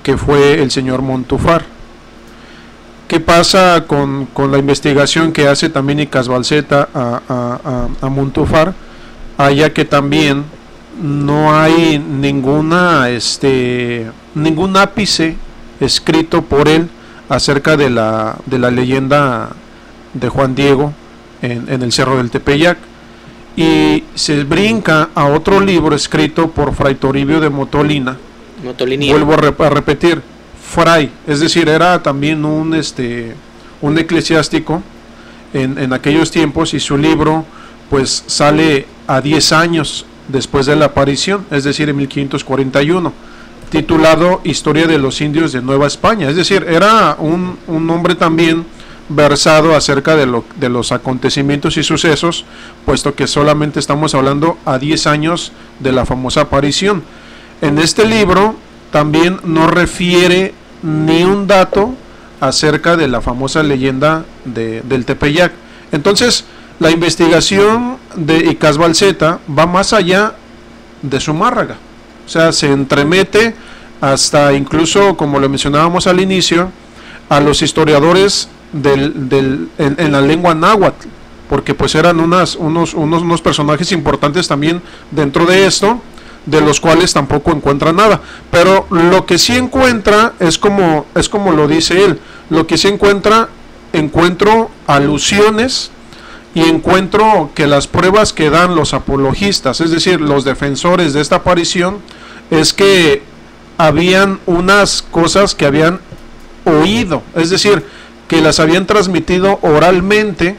que fue el señor Montufar. ¿Qué pasa con la investigación que hace también Escasbalceta a Montufar? Allá que también no hay ningún ápice escrito por él acerca de la leyenda de Juan Diego en el Cerro del Tepeyac, y se brinca a otro libro escrito por Fray Toribio de Motolina. Vuelvo a repetir, fray, es decir, era también un eclesiástico en aquellos tiempos, y su libro pues sale a 10 años después de la aparición, es decir, en 1541, titulado Historia de los Indios de Nueva España. Es decir, era un hombre también versado acerca de los acontecimientos y sucesos, puesto que solamente estamos hablando a 10 años de la famosa aparición. En este libro también no refiere ni un dato acerca de la famosa leyenda del Tepeyac. Entonces, la investigación de Escasbalceta va más allá de Zumárraga, o sea, se entremete hasta incluso, como lo mencionábamos al inicio, a los historiadores en la lengua náhuatl, porque pues eran unos personajes importantes también dentro de esto, de los cuales tampoco encuentra nada. Pero lo que sí encuentra es como lo dice él, lo que sí encuentro alusiones, y encuentro que las pruebas que dan los apologistas, es decir, los defensores de esta aparición, es que habían unas cosas que habían oído, es decir, que las habían transmitido oralmente,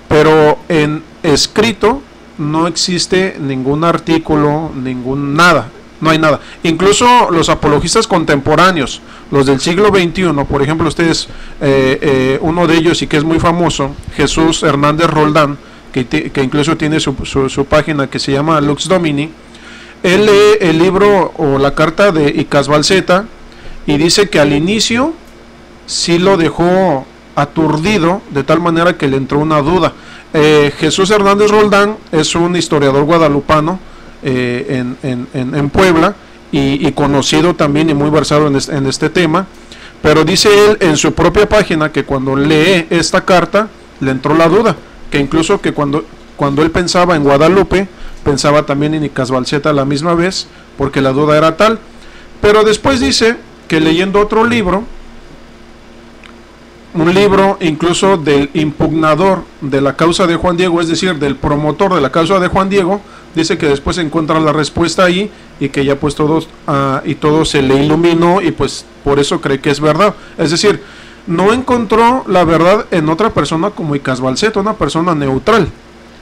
pero en escrito no existe ningún artículo, nada, no hay nada. Incluso los apologistas contemporáneos, los del siglo XXI, por ejemplo, ustedes, uno de ellos y que es muy famoso, Jesús Hernández Roldán, que incluso tiene su página que se llama Lux Domini, él lee el libro o la carta de Escasbalceta y dice que al inicio sí lo dejó aturdido, de tal manera que le entró una duda. Jesús Hernández Roldán es un historiador guadalupano en Puebla, y conocido también y muy versado en este tema, pero dice él en su propia página que cuando lee esta carta le entró la duda, que incluso que cuando él pensaba en Guadalupe, pensaba también en Escasbalceta a la misma vez, porque la duda era tal. Pero después dice que leyendo otro libro, un libro incluso del impugnador de la causa de Juan Diego, es decir, del promotor de la causa de Juan Diego, dice que después encuentra la respuesta ahí y que ya pues todo se le iluminó y pues por eso cree que es verdad. Es decir, no encontró la verdad en otra persona como Icaz Balceta, una persona neutral,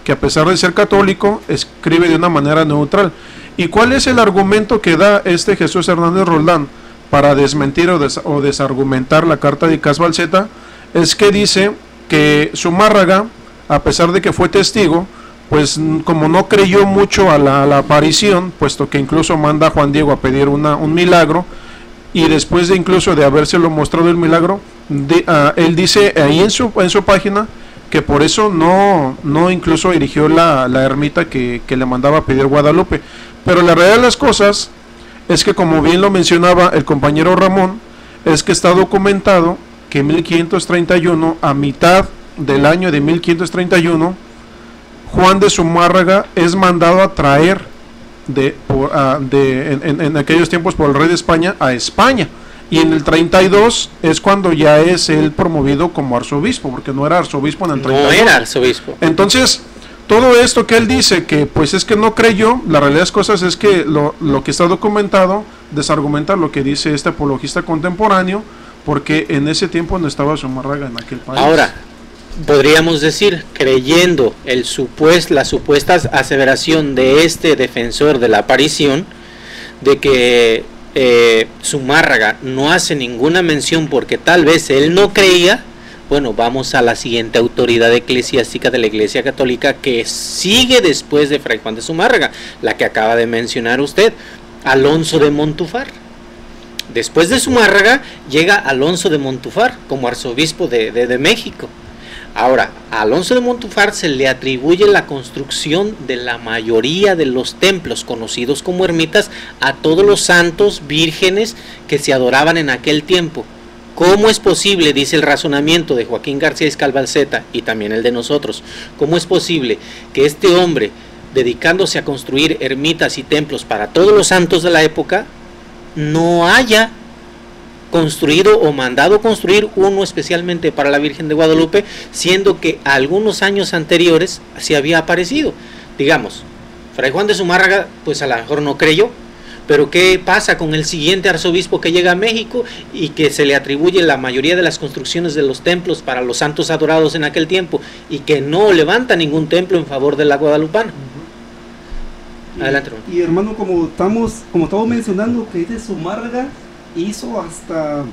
que a pesar de ser católico, escribe de una manera neutral. ¿Y cuál es el argumento que da este Jesús Hernández Roldán para desmentir o desargumentar la carta de Icaz Balceta? Es que dice que Zumárraga, a pesar de que fue testigo, pues como no creyó mucho a la aparición, puesto que incluso manda a Juan Diego a pedir un milagro, y después de incluso de habérselo mostrado el milagro, él dice ahí en su página que por eso no incluso erigió la ermita que le mandaba a pedir Guadalupe. Pero la realidad de las cosas es que, como bien lo mencionaba el compañero Ramón, es que está documentado que en 1531, a mitad del año de 1531, Juan de Zumárraga es mandado a traer en aquellos tiempos por el rey de España a España, y en el 32 es cuando ya es él promovido como arzobispo, porque no era arzobispo en el 32. No era arzobispo. Entonces, todo esto que él dice que pues es que no creyó, la realidad de las cosas es que lo que está documentado desargumenta lo que dice este apologista contemporáneo, porque en ese tiempo no estaba Zumárraga en aquel país. Ahora, podríamos decir, creyendo la supuesta aseveración de este defensor de la aparición, de que Zumárraga no hace ninguna mención porque tal vez él no creía, bueno, vamos a la siguiente autoridad eclesiástica de la Iglesia Católica que sigue después de Fray Juan de Zumárraga, la que acaba de mencionar usted, Alonso de Montúfar. Después de Zumárraga llega Alonso de Montúfar como arzobispo de México. Ahora, a Alonso de Montúfar se le atribuye la construcción de la mayoría de los templos conocidos como ermitas a todos los santos vírgenes que se adoraban en aquel tiempo. ¿Cómo es posible, dice el razonamiento de Joaquín García Icaz Balceta y también el de nosotros, cómo es posible que este hombre, dedicándose a construir ermitas y templos para todos los santos de la época, no haya construido o mandado construir uno especialmente para la Virgen de Guadalupe, siendo que algunos años anteriores se había aparecido? Digamos, Fray Juan de Zumárraga pues a lo mejor no creyó, pero ¿qué pasa con el siguiente arzobispo que llega a México y que se le atribuye la mayoría de las construcciones de los templos para los santos adorados en aquel tiempo y que no levanta ningún templo en favor de la guadalupana? Adelante, hermano. Y hermano, como estamos mencionando, que de Zumárraga hizo hasta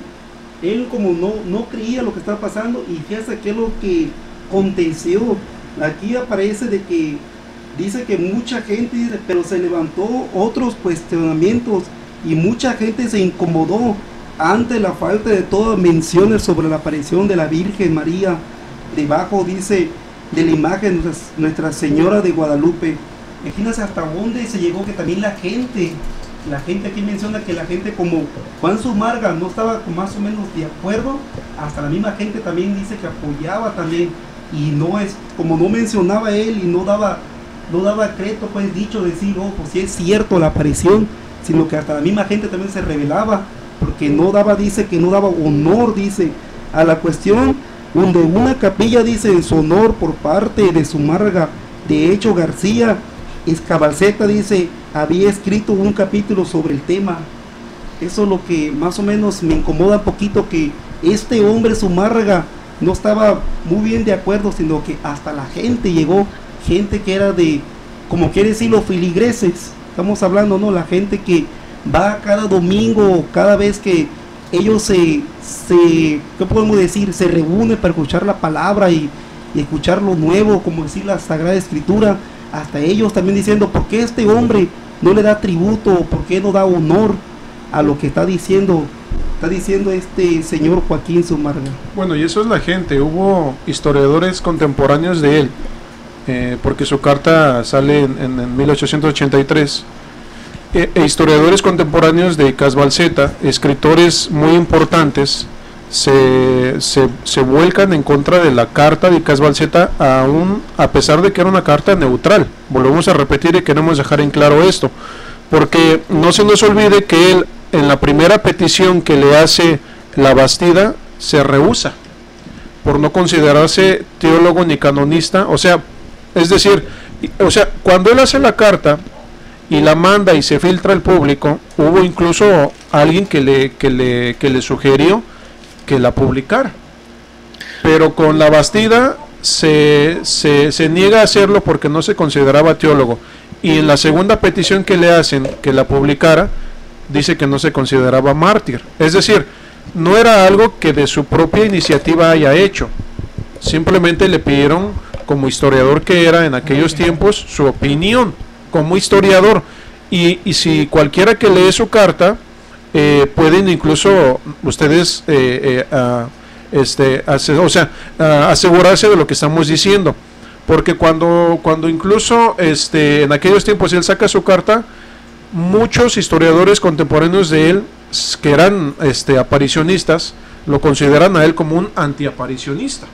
él como no creía lo que estaba pasando, y fíjate que es lo que aconteció. Aquí aparece de que dice que mucha gente, pero se levantó otros cuestionamientos y mucha gente se incomodó ante la falta de todas menciones sobre la aparición de la Virgen María. Debajo dice de la imagen de Nuestra Señora de Guadalupe. Imagínense hasta dónde se llegó, que también la gente aquí menciona que la gente como Juan Zumárraga no estaba más o menos de acuerdo, hasta la misma gente también dice que apoyaba también, y no es, como no mencionaba él y no daba crédito, pues dicho, decir, oh, pues sí es cierto la aparición, sino que hasta la misma gente también se rebelaba, porque dice que no daba honor, dice, a la cuestión, donde una capilla, dice, en su honor por parte de Zumárraga. De hecho, García Icaz Balceta, dice, había escrito un capítulo sobre el tema. Eso es lo que más o menos me incomoda un poquito, que este hombre Zumárraga no estaba muy bien de acuerdo, sino que hasta la gente llegó, gente que era de, como quiere decir, los filigreses, estamos hablando, ¿no? La gente que va cada domingo, cada vez que ellos ¿qué podemos decir? Se reúnen para escuchar la palabra y escuchar lo nuevo, como decir la Sagrada Escritura. Hasta ellos también diciendo, ¿por qué este hombre no le da tributo? ¿Por qué no da honor a lo que está diciendo este señor Joaquín Zumárraga? Bueno, y eso es la gente. Hubo historiadores contemporáneos de él, porque su carta sale en 1883. Historiadores contemporáneos de Icaz Balceta, escritores muy importantes, se vuelcan en contra de la carta de Icaz Balceta, a pesar de que era una carta neutral. Volvemos a repetir y queremos dejar en claro esto, porque no se nos olvide que él, en la primera petición que le hace la Bastida, se rehúsa por no considerarse teólogo ni canonista, o sea, es decir, O sea, cuando él hace la carta y la manda y se filtra al público, hubo incluso alguien que le sugirió que la publicara. Pero con la Bastida se niega a hacerlo porque no se consideraba teólogo. Y en la segunda petición que le hacen que la publicara, dice que no se consideraba mártir. Es decir, no era algo que de su propia iniciativa haya hecho. Simplemente le pidieron, como historiador que era en aquellos tiempos, su opinión como historiador. Y si cualquiera que lee su carta, pueden incluso ustedes asegurarse de lo que estamos diciendo, porque cuando incluso en aquellos tiempos él saca su carta, muchos historiadores contemporáneos de él que eran aparicionistas lo consideran a él como un antiaparicionista.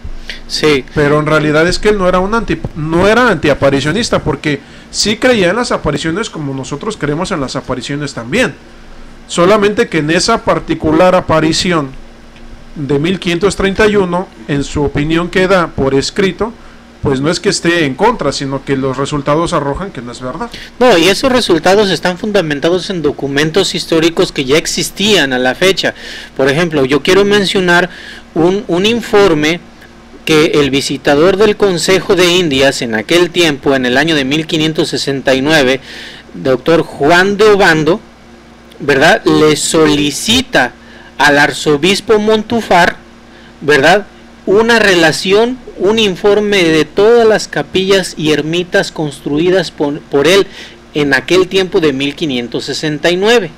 Sí. Pero en realidad es que él no era antiaparicionista, porque sí creía en las apariciones como nosotros creemos en las apariciones también, solamente que en esa particular aparición de 1531, en su opinión que da por escrito, pues no es que esté en contra, sino que los resultados arrojan que no es verdad. No, y esos resultados están fundamentados en documentos históricos que ya existían a la fecha. Por ejemplo, yo quiero mencionar un informe que el visitador del Consejo de Indias en aquel tiempo, en el año de 1569, doctor Juan de Obando, ¿verdad?, le solicita al arzobispo Montúfar, ¿verdad?, una relación, un informe de todas las capillas y ermitas construidas por él en aquel tiempo de 1569.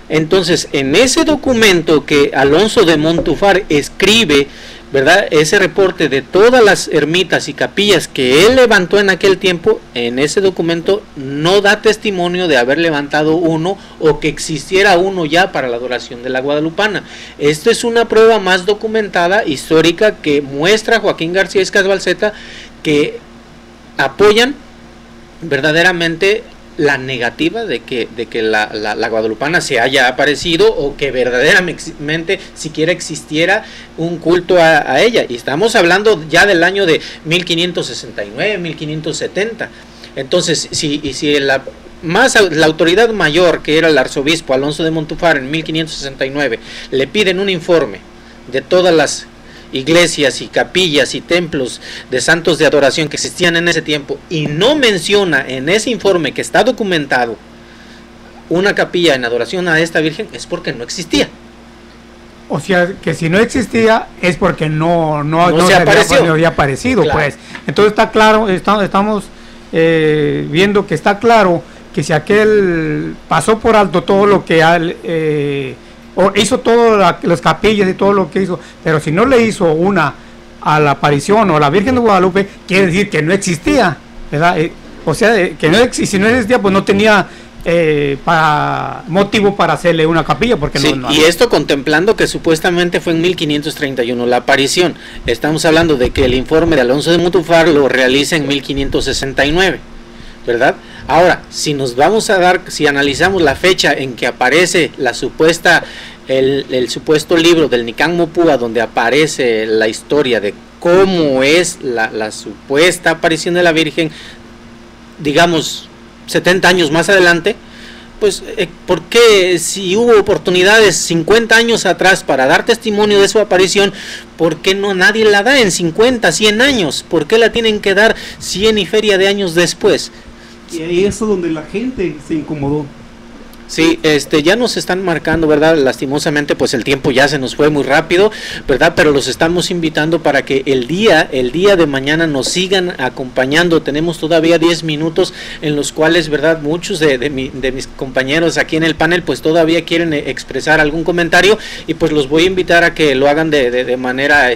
Entonces, en ese documento que Alonso de Montúfar escribe, ¿verdad?, ese reporte de todas las ermitas y capillas que él levantó en aquel tiempo, en ese documento no da testimonio de haber levantado uno o que existiera uno ya para la adoración de la guadalupana. Esto es una prueba más documentada, histórica, que muestra Joaquín García Íscaz Balceta, que apoyan verdaderamente la negativa de que la guadalupana se haya aparecido, o que verdaderamente siquiera existiera un culto a ella. Y estamos hablando ya del año de 1569, 1570. Entonces, si la autoridad mayor, que era el arzobispo Alonso de Montúfar en 1569, le piden un informe de todas las iglesias y capillas y templos de santos de adoración que existían en ese tiempo, y no menciona en ese informe que está documentado una capilla en adoración a esta Virgen, es porque no existía. O sea, que si no existía es porque no había aparecido, claro. Pues entonces está claro, estamos viendo que está claro que si aquel pasó por alto todo lo que o hizo todas las capillas y todo lo que hizo, pero si no le hizo una a la aparición o a la Virgen de Guadalupe, quiere decir que no existía, ¿verdad? O sea, que si no existía, pues no tenía motivo para hacerle una capilla, porque sí, y esto contemplando que supuestamente fue en 1531 la aparición. Estamos hablando de que el informe de Alonso de Montúfar lo realiza en 1569, ¿verdad? Ahora, si analizamos la fecha en que aparece la supuesta, el supuesto libro del Nicán Mopúa, donde aparece la historia de cómo es la supuesta aparición de la Virgen, digamos 70 años más adelante, pues ¿por qué, si hubo oportunidades 50 años atrás para dar testimonio de su aparición, por qué no nadie la da en 50, 100 años? ¿Por qué la tienen que dar 100 y feria de años después? Y ahí es donde la gente se incomodó. Sí, ya nos están marcando, ¿verdad? Lastimosamente, pues el tiempo ya se nos fue muy rápido, ¿verdad? Pero los estamos invitando para que el día de mañana nos sigan acompañando. Tenemos todavía 10 minutos en los cuales, ¿verdad?, muchos de mis compañeros aquí en el panel pues todavía quieren expresar algún comentario, y pues los voy a invitar a que lo hagan de manera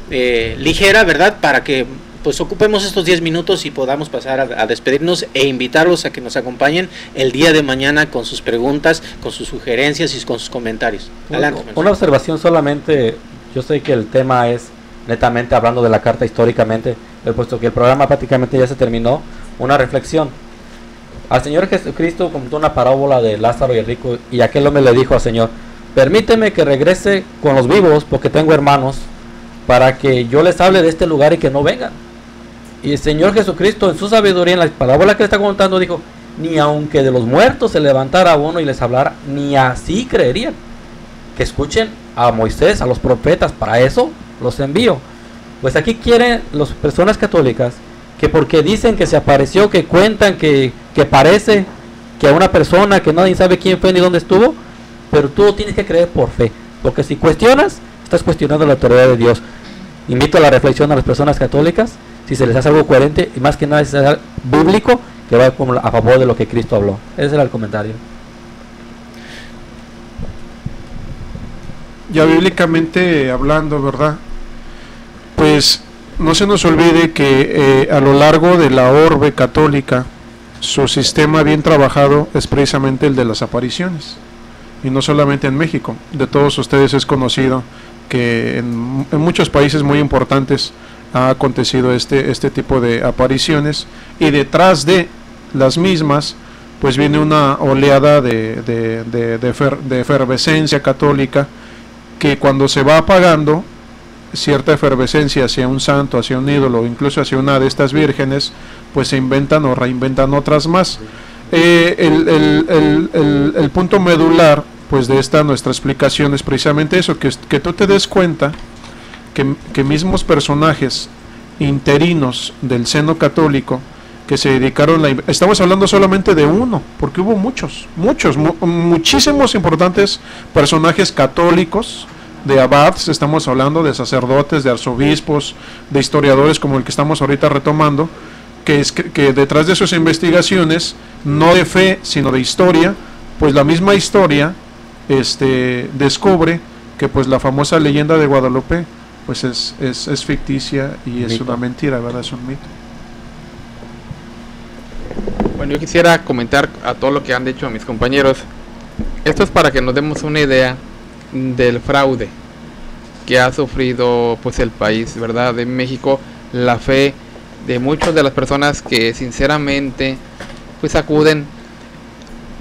ligera, ¿verdad? Para que pues ocupemos estos 10 minutos y podamos pasar a despedirnos e invitarlos a que nos acompañen el día de mañana con sus preguntas, con sus sugerencias y con sus comentarios. Adelante. Una observación solamente. Yo sé que el tema es netamente hablando de la carta históricamente, pero puesto que el programa prácticamente ya se terminó, una reflexión. Al Señor Jesucristo contó una parábola de Lázaro y el rico, y aquel hombre le dijo al Señor: permíteme que regrese con los vivos porque tengo hermanos, para que yo les hable de este lugar y que no vengan. Y el Señor Jesucristo, en su sabiduría, en la parábola que le está contando, dijo: ni aunque de los muertos se levantara uno y les hablara, ni así creerían. Que escuchen a Moisés, a los profetas, para eso los envío. Pues aquí quieren las personas católicas que, porque dicen que se apareció, que cuentan que parece que a una persona que nadie sabe quién fue ni dónde estuvo, pero tú lo tienes que creer por fe, porque si cuestionas, estás cuestionando la autoridad de Dios. Invito a la reflexión a las personas católicas, si se les hace algo coherente y más que nada es bíblico, que va a favor de lo que Cristo habló. Ese era el comentario. Ya bíblicamente hablando, ¿verdad? Pues no se nos olvide que a lo largo de la orbe católica, su sistema bien trabajado es precisamente el de las apariciones. Y no solamente en México, de todos ustedes es conocido que en muchos países muy importantes ha acontecido este tipo de apariciones, y detrás de las mismas pues viene una oleada de efervescencia católica, que cuando se va apagando cierta efervescencia hacia un santo, hacia un ídolo, incluso hacia una de estas vírgenes, pues se inventan o reinventan otras más. El punto medular pues de esta nuestra explicación es precisamente eso, que tú te des cuenta que mismos personajes interinos del seno católico que se dedicaron estamos hablando solamente de uno, porque hubo muchísimos importantes personajes católicos, de abads, estamos hablando de sacerdotes, de arzobispos, de historiadores como el que estamos ahorita retomando, que detrás de sus investigaciones, no de fe sino de historia, pues la misma historia descubre que pues la famosa leyenda de Guadalupe pues es ficticia y es una mentira, ¿verdad? Es un mito. Bueno, yo quisiera comentar a todo lo que han dicho mis compañeros. Esto es para que nos demos una idea del fraude que ha sufrido pues el país, ¿verdad? De México, la fe de muchas de las personas que sinceramente pues acuden.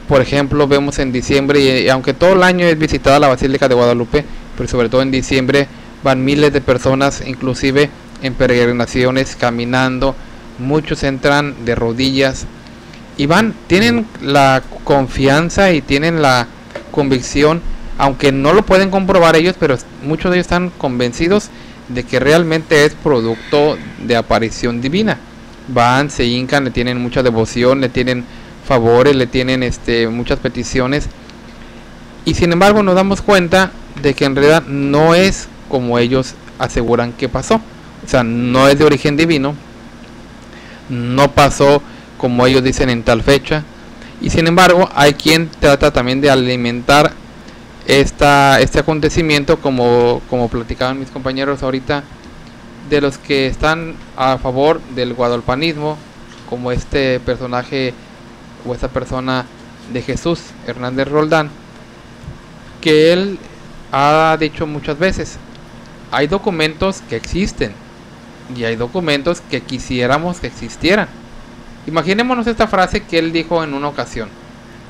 Por ejemplo, vemos en diciembre, y aunque todo el año es visitada la Basílica de Guadalupe, pero sobre todo en diciembre van miles de personas, inclusive en peregrinaciones, caminando. Muchos entran de rodillas y tienen la confianza y tienen la convicción, aunque no lo pueden comprobar ellos, pero muchos de ellos están convencidos de que realmente es producto de aparición divina. Van, se hincan, le tienen mucha devoción, le tienen favores, le tienen muchas peticiones, y sin embargo nos damos cuenta de que en realidad no es como ellos aseguran que pasó. O sea, no es de origen divino, no pasó como ellos dicen en tal fecha, y sin embargo hay quien trata también de alimentar este acontecimiento, como platicaban mis compañeros ahorita, de los que están a favor del guadalupanismo, como este personaje o esta persona de Jesús Hernández Roldán, que él ha dicho muchas veces: hay documentos que existen y hay documentos que quisiéramos que existieran. Imaginémonos esta frase que él dijo en una ocasión: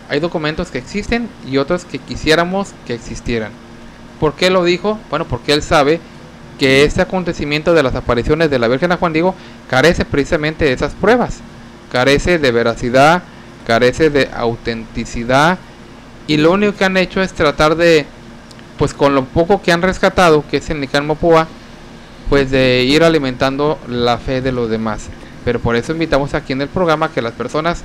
hay documentos que existen y otros que quisiéramos que existieran. ¿Por qué lo dijo? Bueno, porque él sabe que este acontecimiento de las apariciones de la Virgen a Juan Diego carece precisamente de esas pruebas, carece de veracidad, carece de autenticidad, y lo único que han hecho es tratar de, pues con lo poco que han rescatado, que es el Nicán Mopúa, pues de ir alimentando la fe de los demás. Pero por eso invitamos aquí en el programa que las personas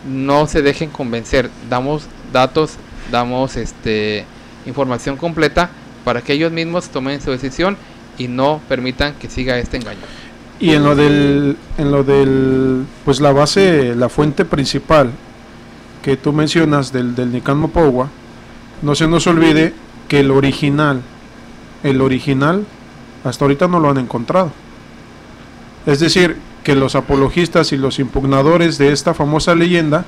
no se dejen convencer, damos datos, damos información completa para que ellos mismos tomen su decisión y no permitan que siga este engaño. Y en lo del pues la base, la fuente principal que tú mencionas del Nicán Mopúa, no se nos olvide que el original hasta ahorita no lo han encontrado. Es decir, que los apologistas y los impugnadores de esta famosa leyenda,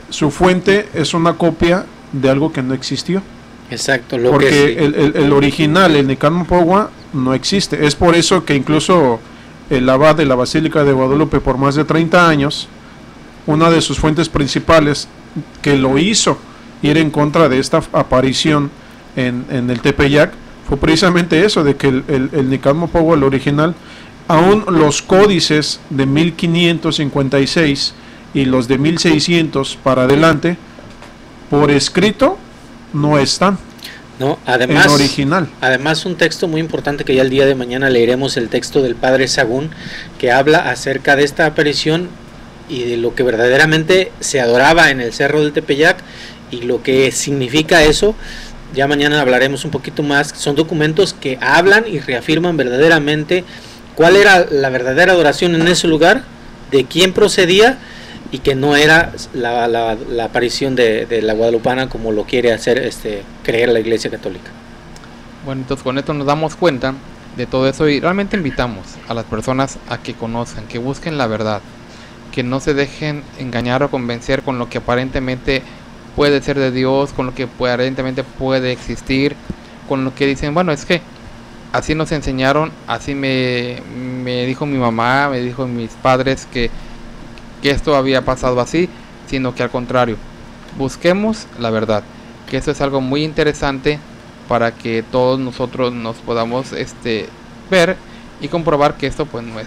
su fuente es una copia de algo que no existió. Exacto, porque el original, el Nicán Mopúa, no existe. Es por eso que incluso el abad de la Basílica de Guadalupe por más de 30 años, una de sus fuentes principales que lo hizo ir en contra de esta aparición en el Tepeyac, fue precisamente eso, de que el Nicán Mopúa, el original, aún los códices de 1556 y los de 1600 para adelante, por escrito, no están. No, además, en original. Además, un texto muy importante que ya el día de mañana leeremos, el texto del padre Sagún, que habla acerca de esta aparición y de lo que verdaderamente se adoraba en el Cerro del Tepeyac y lo que significa eso. Ya mañana hablaremos un poquito más. Son documentos que hablan y reafirman verdaderamente cuál era la verdadera adoración en ese lugar, de quién procedía, y que no era la aparición de la guadalupana como lo quiere hacer creer la Iglesia Católica. Bueno, entonces con esto nos damos cuenta de todo eso y realmente invitamos a las personas a que conozcan, que busquen la verdad, que no se dejen engañar o convencer con lo que aparentemente puede ser de Dios, con lo que aparentemente puede existir, con lo que dicen, bueno, es que así nos enseñaron, así me dijo mi mamá, me dijo mis padres que esto había pasado así, sino que al contrario, busquemos la verdad, que eso es algo muy interesante para que todos nosotros nos podamos ver y comprobar que esto pues no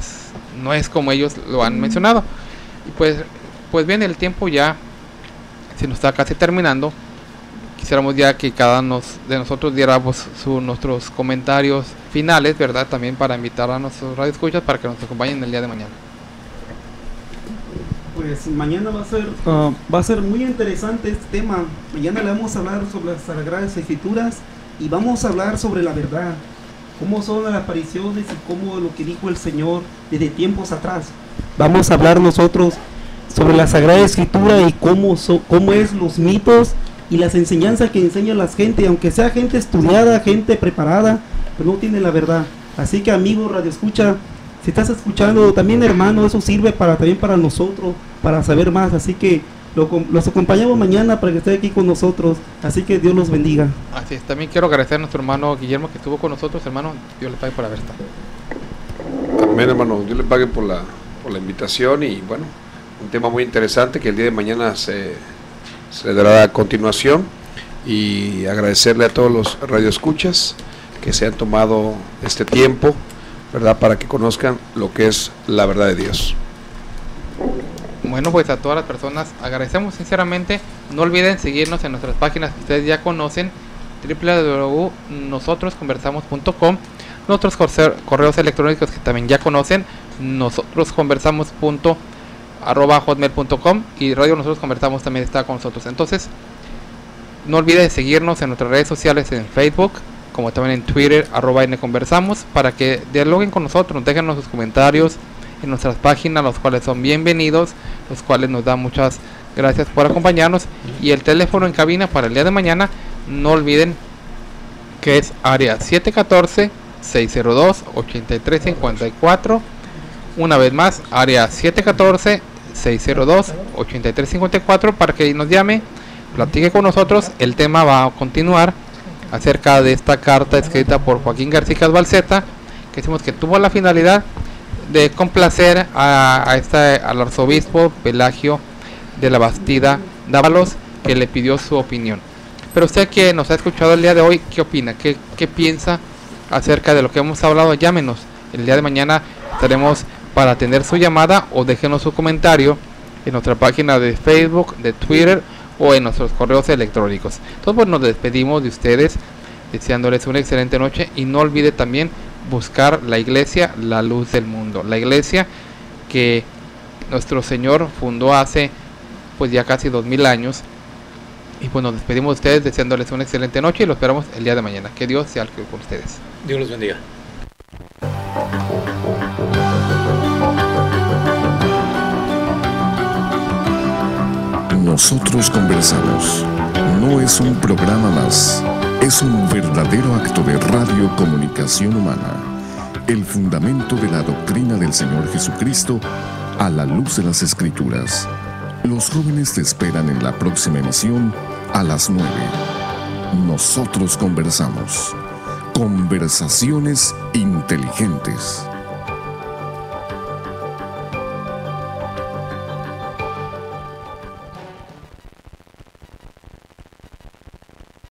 es como ellos lo han mencionado. Y pues bien, el tiempo ya se nos está casi terminando. Quisiéramos ya que cada de nosotros diéramos nuestros comentarios finales, ¿verdad? También para invitar a nuestros radioescuchas para que nos acompañen el día de mañana. Pues mañana va a ser muy interesante este tema. Mañana le vamos a hablar sobre las Sagradas Escrituras y vamos a hablar sobre la verdad, cómo son las apariciones y cómo lo que dijo el Señor desde tiempos atrás. Vamos a hablar nosotros sobre la Sagrada Escritura y cómo es los mitos y las enseñanzas que enseña la gente, aunque sea gente estudiada, gente preparada, pero no tiene la verdad. Así que amigos Radio Escucha, si estás escuchando también, hermano, eso sirve también para nosotros, para saber más. Así que los acompañamos mañana para que esté aquí con nosotros. Así que Dios los bendiga. Así es, también quiero agradecer a nuestro hermano Guillermo que estuvo con nosotros, hermano. Dios le pague por haber estado. También, hermano, Dios le pague por la invitación y bueno, un tema muy interesante que el día de mañana se dará a continuación, y agradecerle a todos los radioescuchas que se han tomado este tiempo, ¿verdad?, para que conozcan lo que es la verdad de Dios. Bueno, pues a todas las personas agradecemos sinceramente. No olviden seguirnos en nuestras páginas que ustedes ya conocen, www.nosotrosconversamos.com, nuestros correos electrónicos que también ya conocen, nosotrosconversamos.hotmail.com, y Radio Nosotros Conversamos también está con nosotros. Entonces, no olviden seguirnos en nuestras redes sociales, en Facebook, como también en Twitter, @nconversamos, para que dialoguen con nosotros, déjenos sus comentarios en nuestras páginas, los cuales son bienvenidos, los cuales nos dan muchas gracias por acompañarnos. Y el teléfono en cabina para el día de mañana, no olviden que es área 714-602-8354, una vez más, área 714-602-8354, para que nos llame, platique con nosotros. El tema va a continuar acerca de esta carta escrita por Joaquín García Balceta, que decimos que tuvo la finalidad de complacer al arzobispo Pelagio de la Bastida Dávalos, que le pidió su opinión. Pero usted que nos ha escuchado el día de hoy, ¿qué opina? ¿Qué piensa acerca de lo que hemos hablado? Llámenos. El día de mañana estaremos para atender su llamada, o déjenos su comentario en nuestra página de Facebook, de Twitter o en nuestros correos electrónicos. Entonces, pues nos despedimos de ustedes deseándoles una excelente noche, y no olvide también buscar la iglesia, la luz del mundo, la iglesia que nuestro Señor fundó hace pues ya casi 2000 años. Y pues nos despedimos de ustedes deseándoles una excelente noche, y lo esperamos el día de mañana. Que Dios sea con ustedes. Dios los bendiga. Nosotros Conversamos no es un programa más, es un verdadero acto de radiocomunicación humana, el fundamento de la doctrina del Señor Jesucristo a la luz de las Escrituras. Los jóvenes te esperan en la próxima emisión a las 9. Nosotros Conversamos. Conversaciones inteligentes.